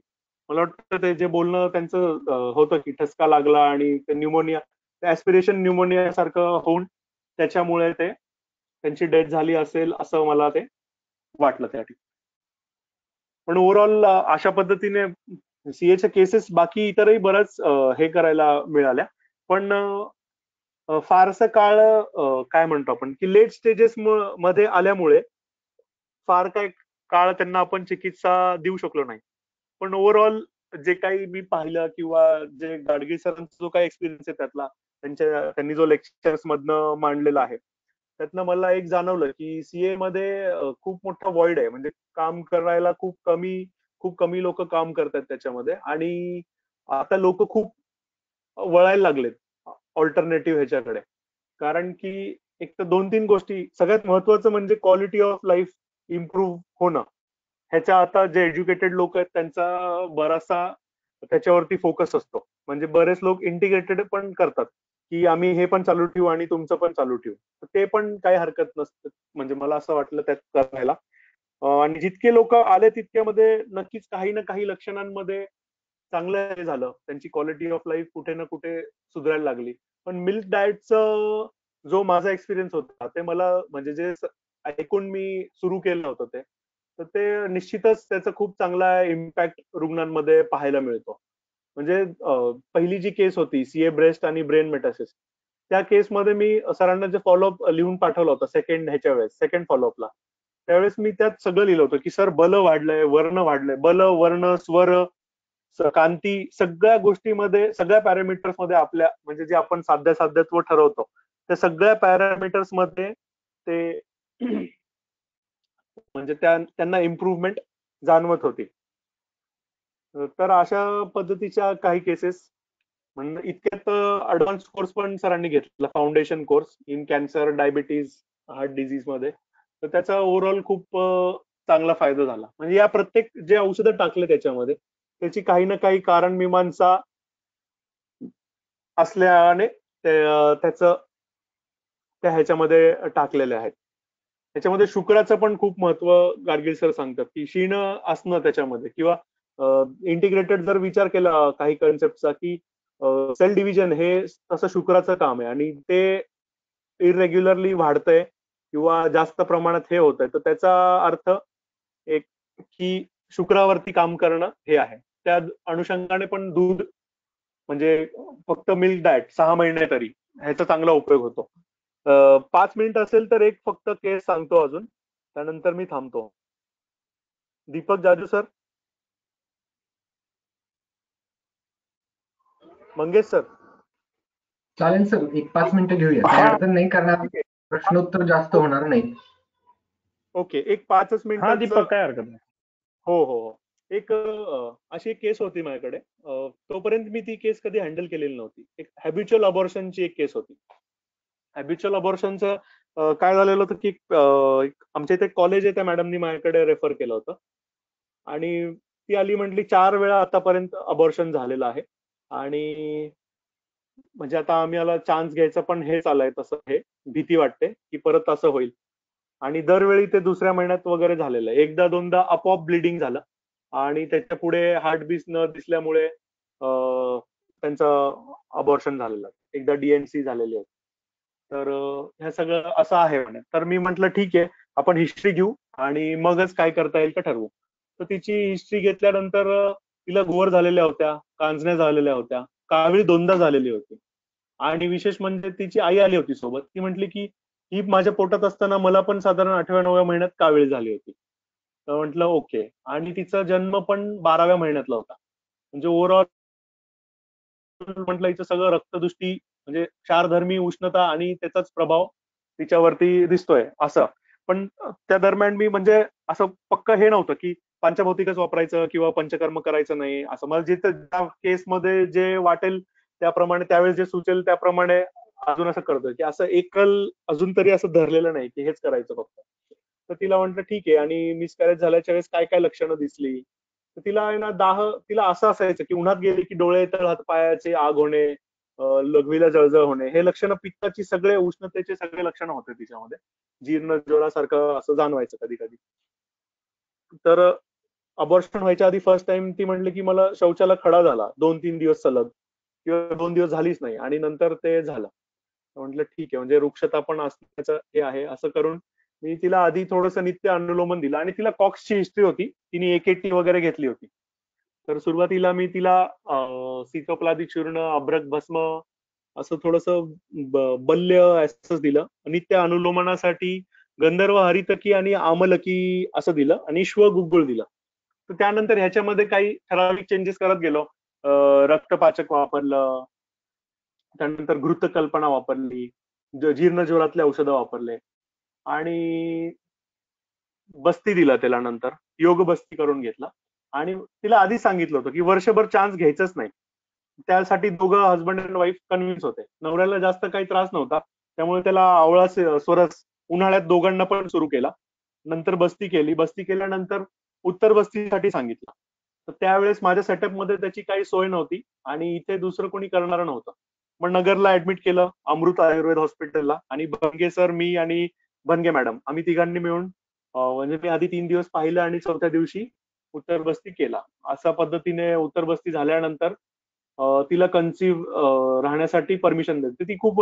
मला वाटतं ते जे बोलणं त्यांचं होतं की ठसका लागला आणि ते न्यूमोनिया, ऍस्पिरेशन न्यूमोनिया सारखं होऊन त्याच्यामुळे ते त्यांची डेथ झाली असेल असं मला ते वाटलं त्या ठिकाणी. पण ओव्हरऑल अशा पद्धतीने सीएच्या केसेस बाकी इतरही बरंच हे करायला मिळाल्या. पण फारसं काळ काय म्हणतो आपण की लेट स्टेजेस मध्ये आल्यामुळे फार काय काळ त्यांना आपण चिकित्सा देऊ शकलो नाही. पण ओव्हरऑल जे काही मी पाहिलं किंवा जे गाडगीळ सरांचा जो काही एक्सपिरियन्स आहे त्यातला, त्यांनी जो लेक्चर्स मधनं मांडलेला आहे त्यातनं मला एक जाणवलं की सीए मध्ये खूप मोठा वॉइड आहे. म्हणजे काम करायला खूप कमी लोक काम करतात त्याच्यामध्ये. आणि आता लोक खूप वळायला लागलेत ऑल्टरनेटिव्ह ह्याच्याकडे. कारण की एक तर 2-3 गोष्टी, सगळ्यात महत्वाचं म्हणजे क्वालिटी ऑफ लाईफ इम्प्रूव्ह होणं. ह्याच्या आता जे एज्युकेटेड लोक आहेत त्यांचा बराचसा त्याच्यावरती फोकस असतो. म्हणजे बरेच लोक इंटिग्रेटेड पण करतात की आम्ही हे पण चालू ठेवू आणि तुमचं पण चालू ठेवू. तर ते पण काही हरकत नसतं, म्हणजे मला असं वाटलं त्यात करायला. आणि जितके लोक आले तितक्यामध्ये नक्कीच काही ना काही लक्षणांमध्ये चांगलं हे झालं. त्यांची क्वालिटी ऑफ लाईफ कुठे ना कुठे सुधारायला लागली. पण मिल्क डाएटचं जो माझा एक्सपिरियन्स होता ते मला म्हणजे जे ऐकून मी सुरू केलं होतं ते, तर ते निश्चितच त्याचा खूप चांगला इम्पॅक्ट रुग्णांमध्ये पाहायला मिळतो. म्हणजे पहिली जी केस होती सीए ब्रेस्ट आणि ब्रेन मेटासिस, त्या केसमध्ये मी सरांना जे फॉलोअप लिहून पाठवलं होतं सेकंड फॉलोअपला, त्यावेळेस मी त्यात सगळं लिहिलं होतं की सर बल वाढलंय, वर्ण वाढलंय, बल, वर्ण, स्वर, कांती, सगळ्या गोष्टीमध्ये, सगळ्या पॅरामीटर्स मध्ये आपल्या म्हणजे जे आपण साध्यत्व ठरवतो त्या सगळ्या पॅरामीटर्स मध्ये ते म्हणजे त्यांना इम्प्रुव्हमेंट जाणवत होती. तर अशा पद्धतीच्या काही केसेस. म्हणजे इतक्यात ऍडव्हान्स कोर्स पण सरांनी घेतला, foundation course in cancer, diabetes, heart disease मध्ये. तर त्याचा ओव्हरऑल खूप चांगला फायदा झाला. म्हणजे या प्रत्येक जे औषधं टाकले त्याच्यामध्ये त्याची काही ना काही कारण मीमांसा असल्याने त्याचं त्या ह्याच्यामध्ये टाकलेले आहेत. त्याच्यामध्ये शुक्राचं पण खूप महत्व गाडगीळ सर सांगतात की शीण असणं त्याच्यामध्ये, किंवा इंटिग्रेटेड जर विचार केला काही कन्सेप्टचा की सेल डिव्हिजन हे तसं शुक्राचं काम आहे आणि ते इरेग्युलरली वाढतंय किंवा जास्त प्रमाणात हे होत आहे, तर त्याचा अर्थ एक की शुक्रावरती काम करणं हे आहे. त्या अनुषंगाने पण दूध म्हणजे फक्त मिल्क डाएट 6 महिने तरी ह्याचा चांगला उपयोग होतो. 5 मिनिट असेल तर एक फक्त केस सांगतो अजून, त्यानंतर मी थांबतो. Deepak Jaju sir, Mangesh sir. चालेल सर, एक 5 मिनिटं घेऊया, काही अडचण नाही, कारण प्रश्नोत्तर जास्त होणार नाही. ओके, एक 5 हा मिनिटाचं. दीपक, काय हरकत नाही. हो हो हो. एक अशी एक केस होती माझ्याकडे. तोपर्यंत मी ती केस कधी हँडल केलेली नव्हती. एक हॅबिच्युअल अबॉर्शनची एक केस होती. हॅबिच्युअल अबॉर्शनचं काय झालेलं होतं की आमच्या इथे कॉलेज आहे, त्या मॅडमनी माझ्याकडे रेफर केलं होतं. आणि ती आली, म्हटली 4 वेळा आतापर्यंत अबॉर्शन झालेलं आहे आणि म्हणजे आता आम्हाला चान्स घ्यायचा पण हे चाललंय, तसं हे भीती वाटते की परत असं होईल. आणि दरवेळी ते दुसऱ्या महिन्यात वगैरे झालेलं आहे. एकदा दोनदा आपोआप ब्लिडिंग झालं आणि त्याच्या पुढे हार्टबीट न दिसल्यामुळे त्यांचं अबॉर्शन झालेलं. एकदा डीएनसी झालेली होती. तर ह्या सगळं असं आहे म्हणे. तर मी म्हंटल ठीक आहे, आपण हिस्ट्री घेऊ आणि मगच काय करता येईल का ठरवू. तर तिची हिस्ट्री घेतल्यानंतर तिला घुवर झालेल्या होत्या, कांजण्या झालेल्या होत्या, कावीळ 2दा झालेली होती. आणि विशेष म्हणजे तिची आई आली होती सोबत. ती म्हटली की ही माझ्या पोटात असताना मला पण साधारण 8व्या-9व्या महिन्यात कावीळ झाली होती. तर म्हटलं ओके. आणि तिचा जन्म पण 12व्या महिन्यातला होता. म्हणजे ओव्हरऑल म्हटलं हिचं सगळं रक्तदृष्टी म्हणजे क्षारधर्मी उष्णता आणि त्याचाच प्रभाव तिच्यावरती दिसतोय असं. पण त्या दरम्यान मी म्हणजे असं पक्क हे नव्हतं की पंचभौतिकच वापरायचं किंवा पंचकर्म करायचं नाही असं. मला जिथं त्या केसमध्ये जे वाटेल त्याप्रमाणे, त्यावेळेस जे सुचेल त्याप्रमाणे अजून असं करतोय की असं एकल अजून तरी असं धरलेलं नाही की हेच करायचं फक्त. तर तिला म्हटलं ठीक आहे. आणि मिसकॅरेज झाल्याच्या वेळेस काय काय लक्षणं दिसली, तर तिला आहे ना तिला असं असायचं की उन्हात गेली की डोळे, तळ हात पायाचे आग होणे, लघवीला जळजळ होणे, हे लक्षणं पित्ताची, सगळे उष्णतेचे सगळे लक्षणं होते तिच्यामध्ये. जीर्ण ज्वरासारखं असं जाणवायचं कधी कधी. तर अबॉर्शन व्हायच्या आधी फर्स्ट टाइम ती म्हणली की मला शौचाला खडा झाला 2-3 दिवस सलग, किंवा 2 दिवस झालीच नाही आणि नंतर ते झालं. म्हटलं ठीक आहे, म्हणजे वृक्षता पण असण्याचं हे आहे. असं करून मी तिला आधी थोडंसं नित्य अनुलोमन दिलं आणि तिला कॉक्सची हिस्ट्री होती, तिने एकेटी वगैरे घेतली होती. तर सुरुवातीला मी तिला सीतोप्लादी चूर्ण, अभ्रक भस्म असं थोडंसं बल्य असंच दिलं. नित्य अनुलोमनासाठी गंधर्व हरितकी आणि आमलकी असं दिलं आणि श्वगुग्गुळ दिलं. तर त्यानंतर ह्याच्यामध्ये काही ठराविक चेंजेस करत गेलो. रक्तपाचक वापरलं, त्यानंतर घृतकल्पना वापरली, जीर्णज्वरातले औषधं वापरले आणि बस्ती दिला त्याला. नंतर योग बस्ती करून घेतला आणि तिला आधीच सांगितलं होतं की वर्षभर चान्स घ्यायचंच नाही. त्यासाठी दोघं हस्बंड अँड वाईफ कन्व्हिन्स होते. नवऱ्याला जास्त काही त्रास नव्हता, त्यामुळे त्याला आवळा स्वरस उन्हाळ्यात दोघांना पण सुरू केला. नंतर बस्ती केली. बस्ती केल्यानंतर उत्तर बस्तीसाठी सांगितलं. तर त्यावेळेस माझ्या सेटअपमध्ये त्याची काही सोय नव्हती आणि इथे दुसरं कोणी करणारं नव्हतं. मग नगरला ऍडमिट केलं, अमृत आयुर्वेद हॉस्पिटलला. आणि भंगे सर, मी आणि भंगे मॅडम आम्ही तिघांनी मिळून म्हणजे मी आधी 3 दिवस पाहिलं आणि 4थ्या दिवशी उत्तर बस्ती केला. अशा पद्धतीने उत्तर बस्ती झाल्यानंतर तिला कन्सिव्ह राहण्यासाठी परमिशन देते. ती खूप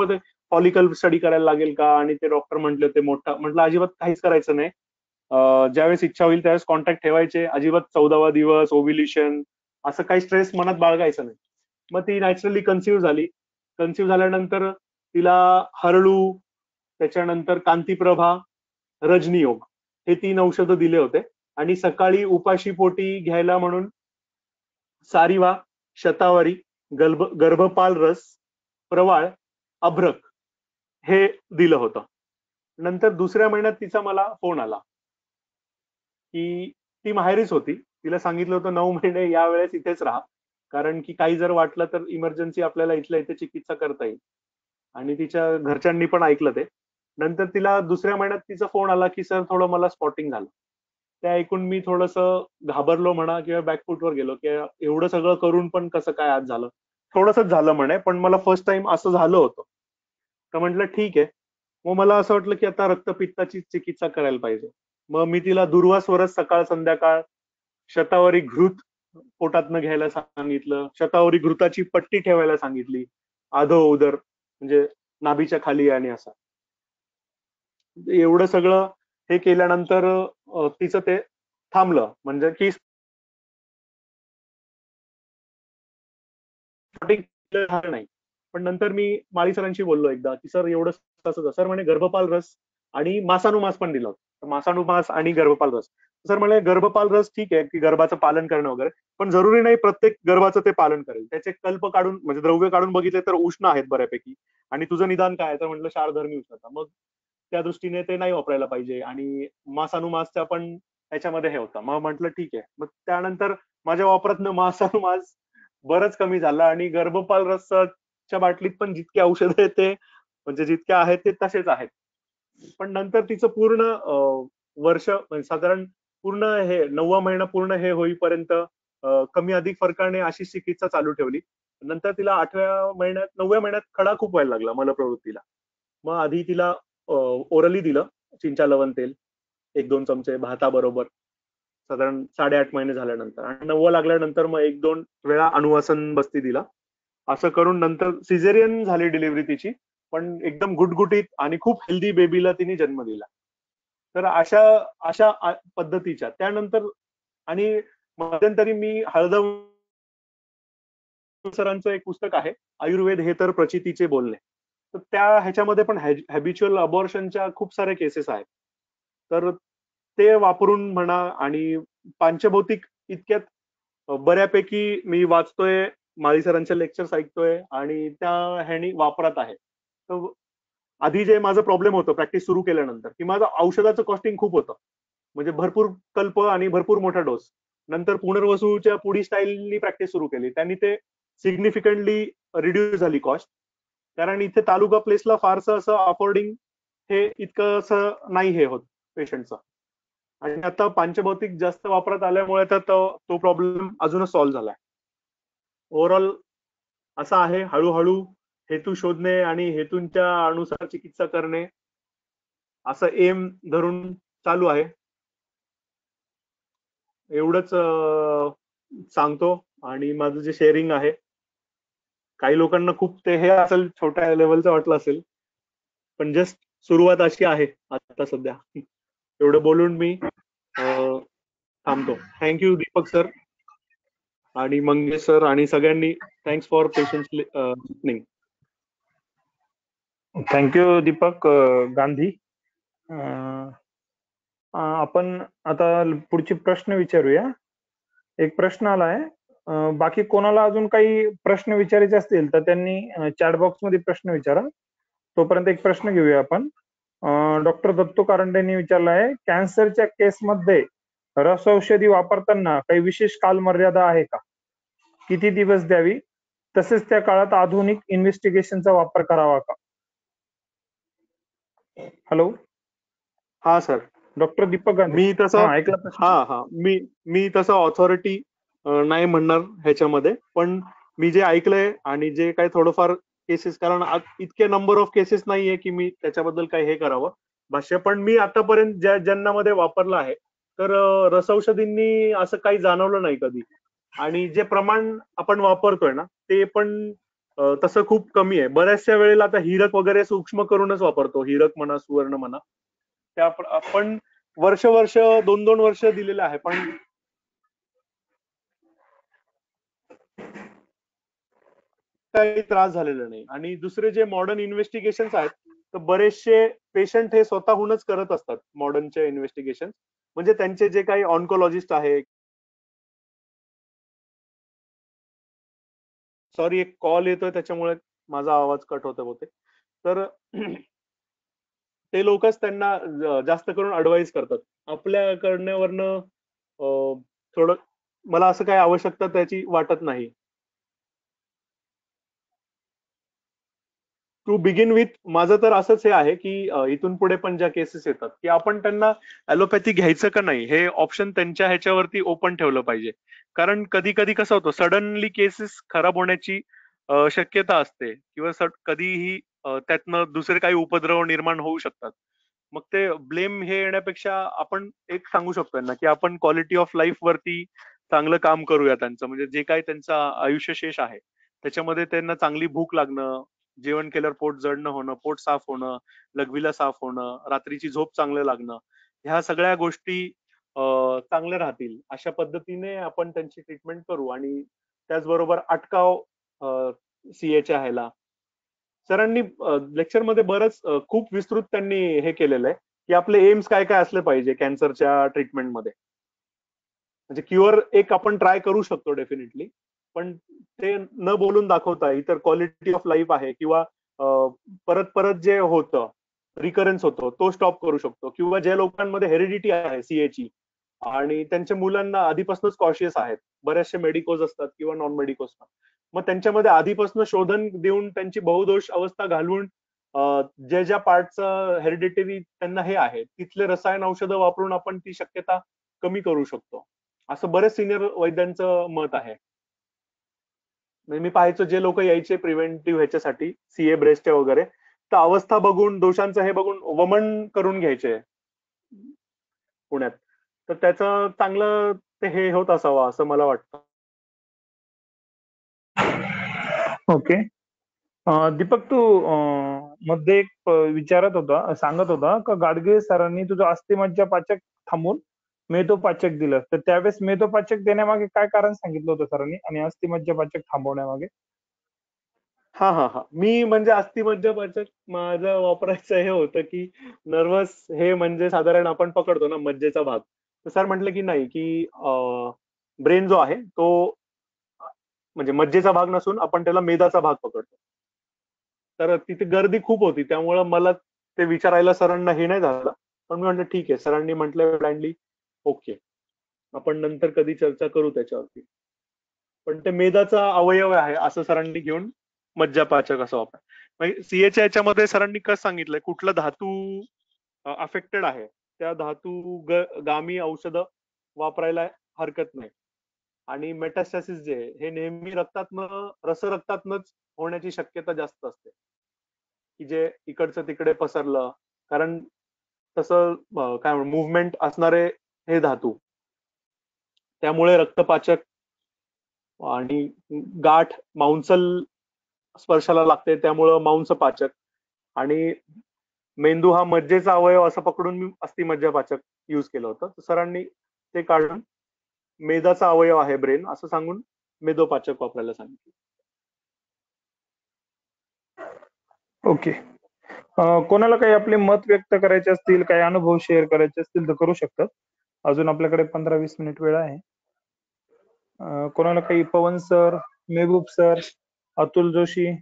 फॉलिकल स्टडी करायला लागेल का, आणि ते डॉक्टर म्हटले ते मोठा. म्हटलं अजिबात काहीच करायचं नाही. ज्यावेळेस इच्छा होईल त्यावेळेस कॉन्टॅक्ट ठेवायचे. अजिबात 14वा दिवस ओव्ह्युलेशन असं काही स्ट्रेस मनात बाळगायचं नाही. मग ती नॅचरली कन्सिव्ह झाली. कन्सिव्ह झाल्यानंतर तिला हरळू, त्याच्यानंतर कांतीप्रभा, रजनीयोग हे 3 औषधं दिले होते. आणि सकाळी उपाशी पोटी घ्यायला म्हणून सारिवा, शतावरी, गर्भपाल रस, प्रवाळ, अभ्रक हे दिलं होतं. नंतर दुसऱ्या महिन्यात तिचा मला फोन आला की ती माहेरीच होती. तिला सांगितलं होतं 9 महिने यावेळेस इथेच राहा, कारण की काही जर वाटलं तर इमर्जन्सी आपल्याला इथल्या इथे चिकित्सा करता येईल. आणि तिच्या घरच्यांनी पण ऐकलं ते. नंतर तिला दुसऱ्या महिन्यात तिचा फोन आला की सर थोडं मला स्पॉटिंग झालं. ते ऐकून मी थोडंसं घाबरलो म्हणा किंवा बॅकफुटवर गेलो की एवढं सगळं करून पण कसं काय आज झालं. थोडंसंच झालं म्हणे, पण मला फर्स्ट टाइम असं झालं होतं. तर म्हटलं ठीक आहे. मग मला असं वाटलं की आता रक्तपित्ताची चिकित्सा करायला पाहिजे. मग मी तिला दुर्वा स्वरस सकाळ संध्याकाळ, शतावरी घृत पोटातनं घ्यायला सांगितलं, शतावरी घृताची पट्टी ठेवायला सांगितली, आधो उदर म्हणजे नाभीच्या खाली आणि असं. एवढं सगळं हे केल्यानंतर तिचं ते थांबलं. म्हणजे की झालं नाही. पण नंतर मी माळी सरांशी बोललो एकदा की सर एवढं कसं. सर म्हणे गर्भपाल रस आणि मासानुमास पण दिला होता. मासानुमास आणि गर्भपाल रस. सर म्हणे गर्भपाल रस ठीक आहे की गर्भाचं पालन करणं वगैरे, पण जरुरी नाही प्रत्येक गर्भाचं ते पालन करेल. त्याचे कल्प काढून म्हणजे द्रव्य काढून बघितले तर उष्ण आहेत बऱ्यापैकी. आणि तुझं निदान काय आहे तर म्हटलं शारधर्मी उष्णता. मग त्या दृष्टीने ते नाही वापरायला पाहिजे. आणि मासानुमासचा पण त्याच्यामध्ये हे होता. मग म्हटलं ठीक आहे. मग त्यानंतर माझ्या वापरातनं मासानुमास बरंच कमी झालं आणि गर्भपाल रसाच्या बाटलीत पण जितके औषध आहेत ते म्हणजे जितके आहेत ते तसेच आहेत. पण नंतर तिचं पूर्ण वर्ष म्हणजे साधारण पूर्ण हे 9वा महिना पूर्ण हे होईपर्यंत कमी अधिक फरकाने अशी चिकित्सा चालू ठेवली. नंतर तिला 9व्या महिन्यात खडा खूप व्हायला लागला मलप्रवृत्तीला. मग आधी तिला ओरली दिलं चिंचा लवण तेल 1-2 चमचे भाताबरोबर साधारण 8.5 महिने झाल्यानंतर. आणि 9वा लागल्यानंतर मग 1-2 वेळा अनुवासन बस्ती दिला. असं करून नंतर सिझेरियन झाली डिलिव्हरी तिची, पण एकदम गुटगुटीत आणि खूप हेल्दी बेबीला तिने जन्म दिला. तर अशा अशा पद्धतीच्या त्यानंतर. आणि मध्यंतरी मी हळदव सरांचं एक पुस्तक आहे, आयुर्वेद हे तर प्रचितीचे बोलणे. तर त्या ह्याच्यामध्ये पण हॅबिच्युअल अबॉर्शनच्या खूप साऱ्या केसेस आहेत. तर ते वापरून म्हणा आणि पांचभौतिक इतक्यात बऱ्यापैकी मी वाचतोय, माळी सरांचे लेक्चर्स ऐकतोय आणि त्या ह्यानी वापरात आहे. तर आधी जे माझं प्रॉब्लेम होतं प्रॅक्टिस सुरू केल्यानंतर की माझं औषधाचं कॉस्टिंग खूप होतं. म्हणजे भरपूर कल्प आणि भरपूर मोठा डोस. नंतर पुनर्वसूच्या पुढी स्टाईलनी प्रॅक्टिस सुरू केली. त्यांनी ते सिग्निफिकंटली रिड्यूस झाली कॉस्ट. कारण इथे तालुका प्लेसला फारसं असं अफोर्डिंग हे इतकं असं नाही हे होत पेशंटचं. आणि आता पांचभौतिक जास्त वापरात आल्यामुळे तर तो प्रॉब्लेम अजूनच सॉल्व्ह झालाय. ओव्हरऑल असा आहे, हळूहळू हेतू शोधणे आणि हेतूंच्या अनुसार चिकित्सा करणे असं एम धरून चालू आहे. एवढंच सांगतो. आणि माझं जे शेअरिंग आहे, काही लोकांना खूप ते हे असेल, छोट्या लेवलचं वाटलं असेल, पण जस्ट सुरुवात अशी आहे आता सध्या. एवढं बोलून मी थांबतो. थँक्यू दीपक सर आणि मंगेश सर आणि सगळ्यांनी. Thanks for patiently listening. Thank you Deepak Gandhi. आपण आता पुढचे प्रश्न विचारूया. एक प्रश्न आलाय. बाकी कोणाला अजून काही प्रश्न विचारायचे असतील तर त्यांनी चॅट बॉक्स मध्ये प्रश्न विचारा. तोपर्यंत एक प्रश्न घेऊया आपण. डॉक्टर दत्तू कारंडेंनी विचारला आहे, कॅन्सरच्या केसमध्ये रस औषधी वापरताना काही विशेष कालमर्यादा आहे का? किती दिवस द्यावी? तसेच त्या काळात आधुनिक इन्व्हेस्टिगेशनचा वापर करावा का? हॅलो हा सर. डॉक्टर दीपक गांधी. मी तसं ऐकला प्रश्न? मी तसं ऑथॉरिटी नाही म्हणणार ह्याच्यामध्ये, पण मी जे ऐकलंय आणि जे काही थोडंफार केसेस, कारण इतके नंबर ऑफ केसेस नाहीये की मी त्याच्याबद्दल काही हे करावं भाष्य, पण मी आतापर्यंत ज्यांना मध्ये वापरलं आहे तर रसौषधींनी असं काही जाणवलं नाही कधी. आणि जे प्रमाण आपण वापरतोय ना ते पण तसं खूप कमी आहे. बऱ्याचशा वेळेला आता हिरक वगैरे सूक्ष्म करूनच वापरतो, हिरक म्हणा सुवर्ण म्हणा, त्या आपण वर्ष 2-2 वर्ष दिलेलं आहे, पण काही त्रास झालेला नाही. आणि दुसरे जे मॉडर्न इन्व्हेस्टिगेशन आहेत तर बरेचसे पेशंट हे स्वतःहूनच करत असतात मॉडर्नचे इन्व्हेस्टिगेशन. म्हणजे त्यांचे जे काही ऑन्कोलॉजिस्ट आहे, सॉरी एक कॉल येतोय त्याच्यामुळे माझा आवाज कट होतोय बहुतेक, तर ते लोकच त्यांना जास्त करून ऍडवाइस करतात. आपल्या करण्यावरनं थोडं मला असं काही आवश्यकता त्याची वाटत नाही. टू बिगिन विथ माझं तर असंच हे आहे की इथून पुढे पण ज्या केसेस येतात की आपण त्यांना ॲलोपॅथी घ्यायचं का नाही हे ऑप्शन त्यांच्या ह्याच्यावरती ओपन ठेवलं पाहिजे. कारण कधी कधी कसं होतं, सडनली केसेस खराब होण्याची शक्यता असते किंवा कधीही त्यातनं दुसरे काही उपद्रव निर्माण होऊ शकतात. मग ते ब्लेम हे येण्यापेक्षा आपण एक सांगू शकतो ना की आपण क्वालिटी ऑफ लाईफ वरती चांगलं काम करूया त्यांचं, म्हणजे जे काही त्यांचं आयुष्य शेष आहे त्याच्यामध्ये त्यांना चांगली भूक लागणं, जेवण केल्यावर पोट जळणं होणं, पोट साफ होणं, लघवीला साफ होणं, रात्रीची झोप चांगलं लागणं, ह्या सगळ्या गोष्टी चांगल्या राहतील अशा पद्धतीने आपण त्यांची ट्रीटमेंट करू. आणि त्याचबरोबर अटकाव सीएच्या ह्याला सरांनी लेक्चरमध्ये बरंच खूप विस्तृत त्यांनी हे केलेलं आहे की आपले एम्स काय काय असले पाहिजे कॅन्सरच्या ट्रीटमेंटमध्ये. म्हणजे क्युअर एक आपण ट्राय करू शकतो डेफिनेटली, पण ते न बोलून दाखवता इतर क्वालिटी ऑफ लाईफ आहे किंवा परत परत जे होतं रिकरन्स होतो तो स्टॉप करू शकतो. किंवा ज्या लोकांमध्ये हेरिडिटी आहे सीएची आणि त्यांच्या मुलांना आधीपासूनच कॉशियस आहेत, बरेचसे मेडिकोज असतात किंवा नॉन मेडिकोज, मग त्यांच्यामध्ये आधीपासून शोधन देऊन त्यांची बहुदोष अवस्था घालवून ज्या ज्या पार्टचं हेरिडिटरी त्यांना हे आहे तिथले रसायन औषधं वापरून आपण ती शक्यता कमी करू शकतो, असं बरेच सिनियर वैद्यांचं मत आहे. मी पाहायचो जे लोक यायचे प्रिव्हेंटिव्ह ह्याच्यासाठी सीए ब्रेस्टच्या वगैरे, तर अवस्था बघून दोषांचं हे बघून वमन करून घ्यायचे पुण्यात. तर त्याचं चांगलं ते हे होत असावं असं मला वाटतं. ओके. दीपक तू मध्ये एक सांगत होता का गाडगे सरांनी तुझं अस्थिमज्जा पाचक थांबून मेदोपाचक दिलं, तर त्यावेळेस मेदोपाचक देण्यामागे काय कारण सांगितलं होतं सरांनी आणि अस्थिमज्जा पाचक थांबवण्यामागे? हा मी म्हणजे अस्थिमज्जापाचक माझं वापरायचं हे होतं की नर्वस हे म्हणजे साधारण आपण पकडतो ना मज्जेचा भाग, तर सर म्हटलं की नाही की ब्रेन जो आहे तो म्हणजे मज्जेचा भाग नसून आपण त्याला मेदाचा भाग पकडतो. तर तिथे गर्दी खूप होती त्यामुळं मला ते विचारायला सरांना हे नाही झालं, पण मी म्हटलं ठीक आहे, सरांनी म्हटलं ब्लाइंडली ओके, आपण नंतर कधी चर्चा करू त्याच्यावरती. पण ते मेदाचा अवयव आहे असं सरांनी घेऊन मज्जापाचक असं वापर. सीएच्या याच्यामध्ये सरांनी कसं सांगितलंय कुठला धातू अफेक्टेड आहे त्या धातू गामी औषधं वापरायला हरकत नाही. आणि मेटास्टॅसिस जे आहे हे नेहमी रक्तातनं रक्तातनच होण्याची शक्यता जास्त असते की जे इकडचं तिकडे पसरलं, कारण तसं काय मुवमेंट असणारे हे धातू, त्यामुळे रक्तपाचक आणि गाठ मांसल स्पर्शाला लागते त्यामुळं मांसपाचक. आणि मेंदू हा मज्जेचा अवयव असं पकडून मी अस्थिमज्जापाचक युज केलं होतं, सरांनी ते काढून मेदाचा अवयव आहे ब्रेन असं सांगून मेदोपाचक वापरायला सांगितलं. ओके. कोणाला काही आपले मत व्यक्त करायचे असतील, काही अनुभव शेअर करायचे असतील तर करू शकतात. अजून आपल्याकडे 15-20 मिनिट वेळ आहे. कोणाला काही पवन सर, मेहबूब सर, अतुल जोशी,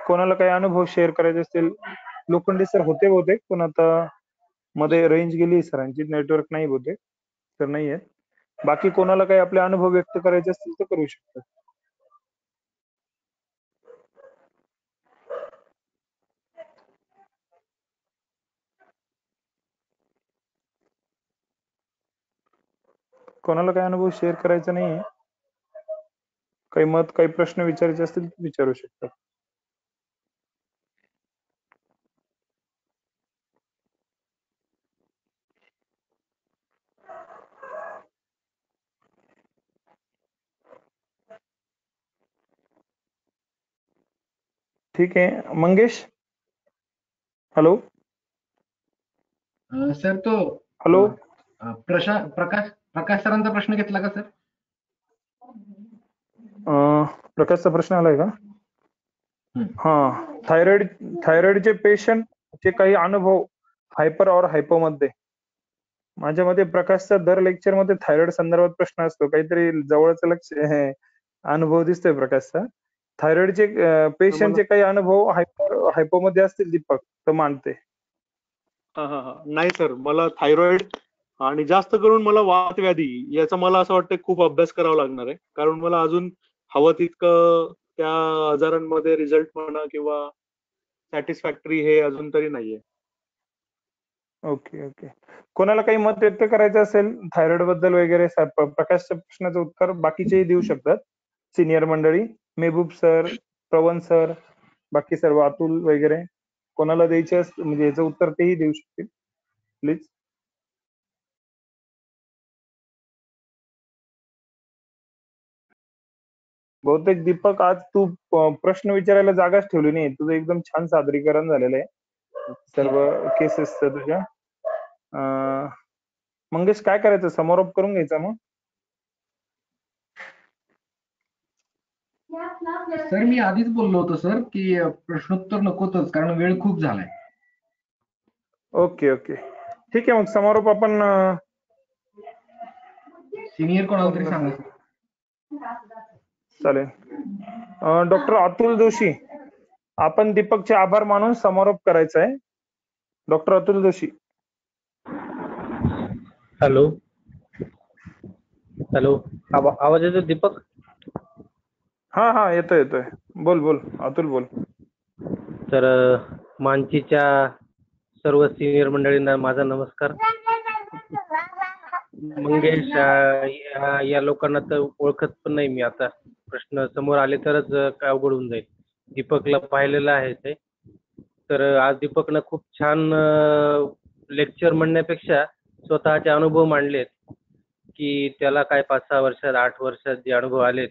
कोणाला काही अनुभव शेअर करायचे असतील? लोखंडे सर होते बहुतेक, पण आता मध्ये रेंज गेली सरांची, नेटवर्क नाही बहुतेक, तर नाही आहेत. बाकी कोणाला काही आपले अनुभव व्यक्त करायचे असतील तर करू शकतात. कोणाला काही अनुभव शेअर करायचा नाहीये? काही मत, काही प्रश्न विचारायचे असतील तर विचारू शकतात. ठीक आहे. मंगेश, हॅलो सर तो हॅलो. प्रकाश सरांचा प्रश्न घेतला का सर? प्रकाशचा प्रश्न आलाय का? हा, थायरॉइडचे पेशंटचे काही अनुभव हायपर और हायपो मध्ये. माझ्या मते प्रकाशचा दर लेक्चर मध्ये थायरॉइड संदर्भात प्रश्न असतो. काहीतरी जवळचं लक्ष अनुभव दिसतोय प्रकाशचा. थायरॉइडचे पेशंटचे काही अनुभव हायपो मध्ये असतील दीपक तर मानते. नाही सर, मला थायरॉइड आणि जास्त करून मला वात व्याधी याचा मला असं वाटतं खूप अभ्यास करावा लागणार आहे. कारण मला अजून हवं तितकं त्या आजारांमध्ये रिझल्ट म्हणा किंवा सॅटिस्फॅक्टरी हे अजून तरी नाहीये. Okay okay. कोणाला काही मत व्यक्त करायचं असेल थायरॉइड बद्दल वगैरे, प्रकाशच्या प्रश्नाचं उत्तर बाकीचेही देऊ शकतात. सिनियर मंडळी, मेहबूब सर, पवन सर, बाकी सर्व, अतुल वगैरे, कोणाला द्यायचे म्हणजे याचं उत्तर तेही देऊ शकतील. प्लीज. बहुतेक दीपक आज तू प्रश्न विचारायला जागाच ठेवली नाही. तुझं एकदम छान सादरीकरण झालेलं आहे सर्व केसेसचं तुझ्या. मंगेश काय करायचं, समारोप करून घ्यायचा मग? सर मी आधीच बोललो होतो सर की प्रश्नोत्तर नकोच, कारण वेळ खूप झालाय. ओके ओके, ठीक आहे. मग समारोप आपण सिनियर कोणाला तरी सांगा. चालेल. डॉक्टर अतुल जोशी, आपण दीपकचे आभार मानून समारोप करायचा आहे. Doctor Atul Joshi. Hello hello, आवाज येतो दीपक? हा हा, येतोय येतोय. बोल बोल अतुल, बोल. तर मानसीच्या सर्व सिनियर मंडळींना माझा नमस्कार. मंगेश या लोकांना तर ओळखत पण नाही मी. आता प्रश्न समोर आले तरच काय अवघड होऊन जाईल. दीपकला पाहिलेलं आहे ते. तर आज दीपकनं खूप छान लेक्चर म्हणण्यापेक्षा स्वतःचे अनुभव मांडलेत की त्याला काय 5-6 वर्षात 8 वर्षात जे अनुभव आलेत,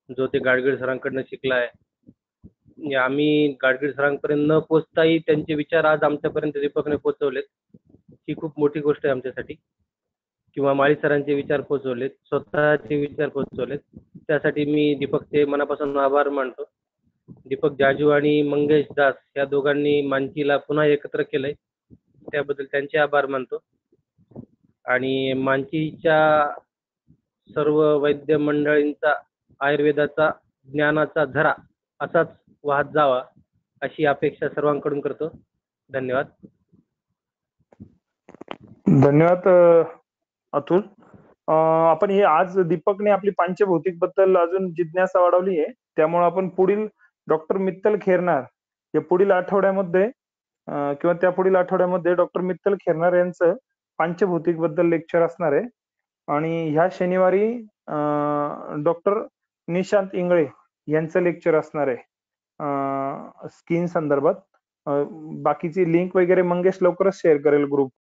जो ते गाडगीळ सरांकडनं शिकलाय. आम्ही गाडगीळ सरांपर्यंत न पोचताही त्यांचे विचार आज आमच्यापर्यंत दीपकने पोहोचवलेत. ही खूप मोठी गोष्ट आहे आमच्यासाठी. किंवा माळी सरांचे विचार पोहोचवलेत, स्वतःचे विचार पोहोचवलेत. त्यासाठी मी दीपकचे मनापासून आभार मानतो. दीपक जाजू आणि मंगेश दास या दोघांनी मानसीला पुन्हा एकत्र केलंय, त्याबद्दल त्यांचे आभार मानतो. आणि मानसीच्या सर्व वैद्य मंडळींचा आयुर्वेदाचा ज्ञानाचा झरा असाच वाहत जावा अशी अपेक्षा सर्वांकडून करतो. धन्यवाद. धन्यवाद अतुल. आपण हे आज दीपकने आपली पंचभौतिक बद्दल अजून जिज्ञासा वाढवली आहे. त्यामुळे आपण पुढील डॉक्टर मित्तल खेरनार या पुढील आठवड्यामध्ये किंवा त्या पुढील आठवड्यामध्ये डॉक्टर मित्तल खेरनार यांचं पंचभौतिक बद्दल लेक्चर असणार आहे. आणि ह्या शनिवारी डॉक्टर निशांत इंगळे यांचं लेक्चर असणार आहे स्किन संदर्भात. बाकीची लिंक वगैरे मंगेश लवकरच शेअर करेल ग्रुप.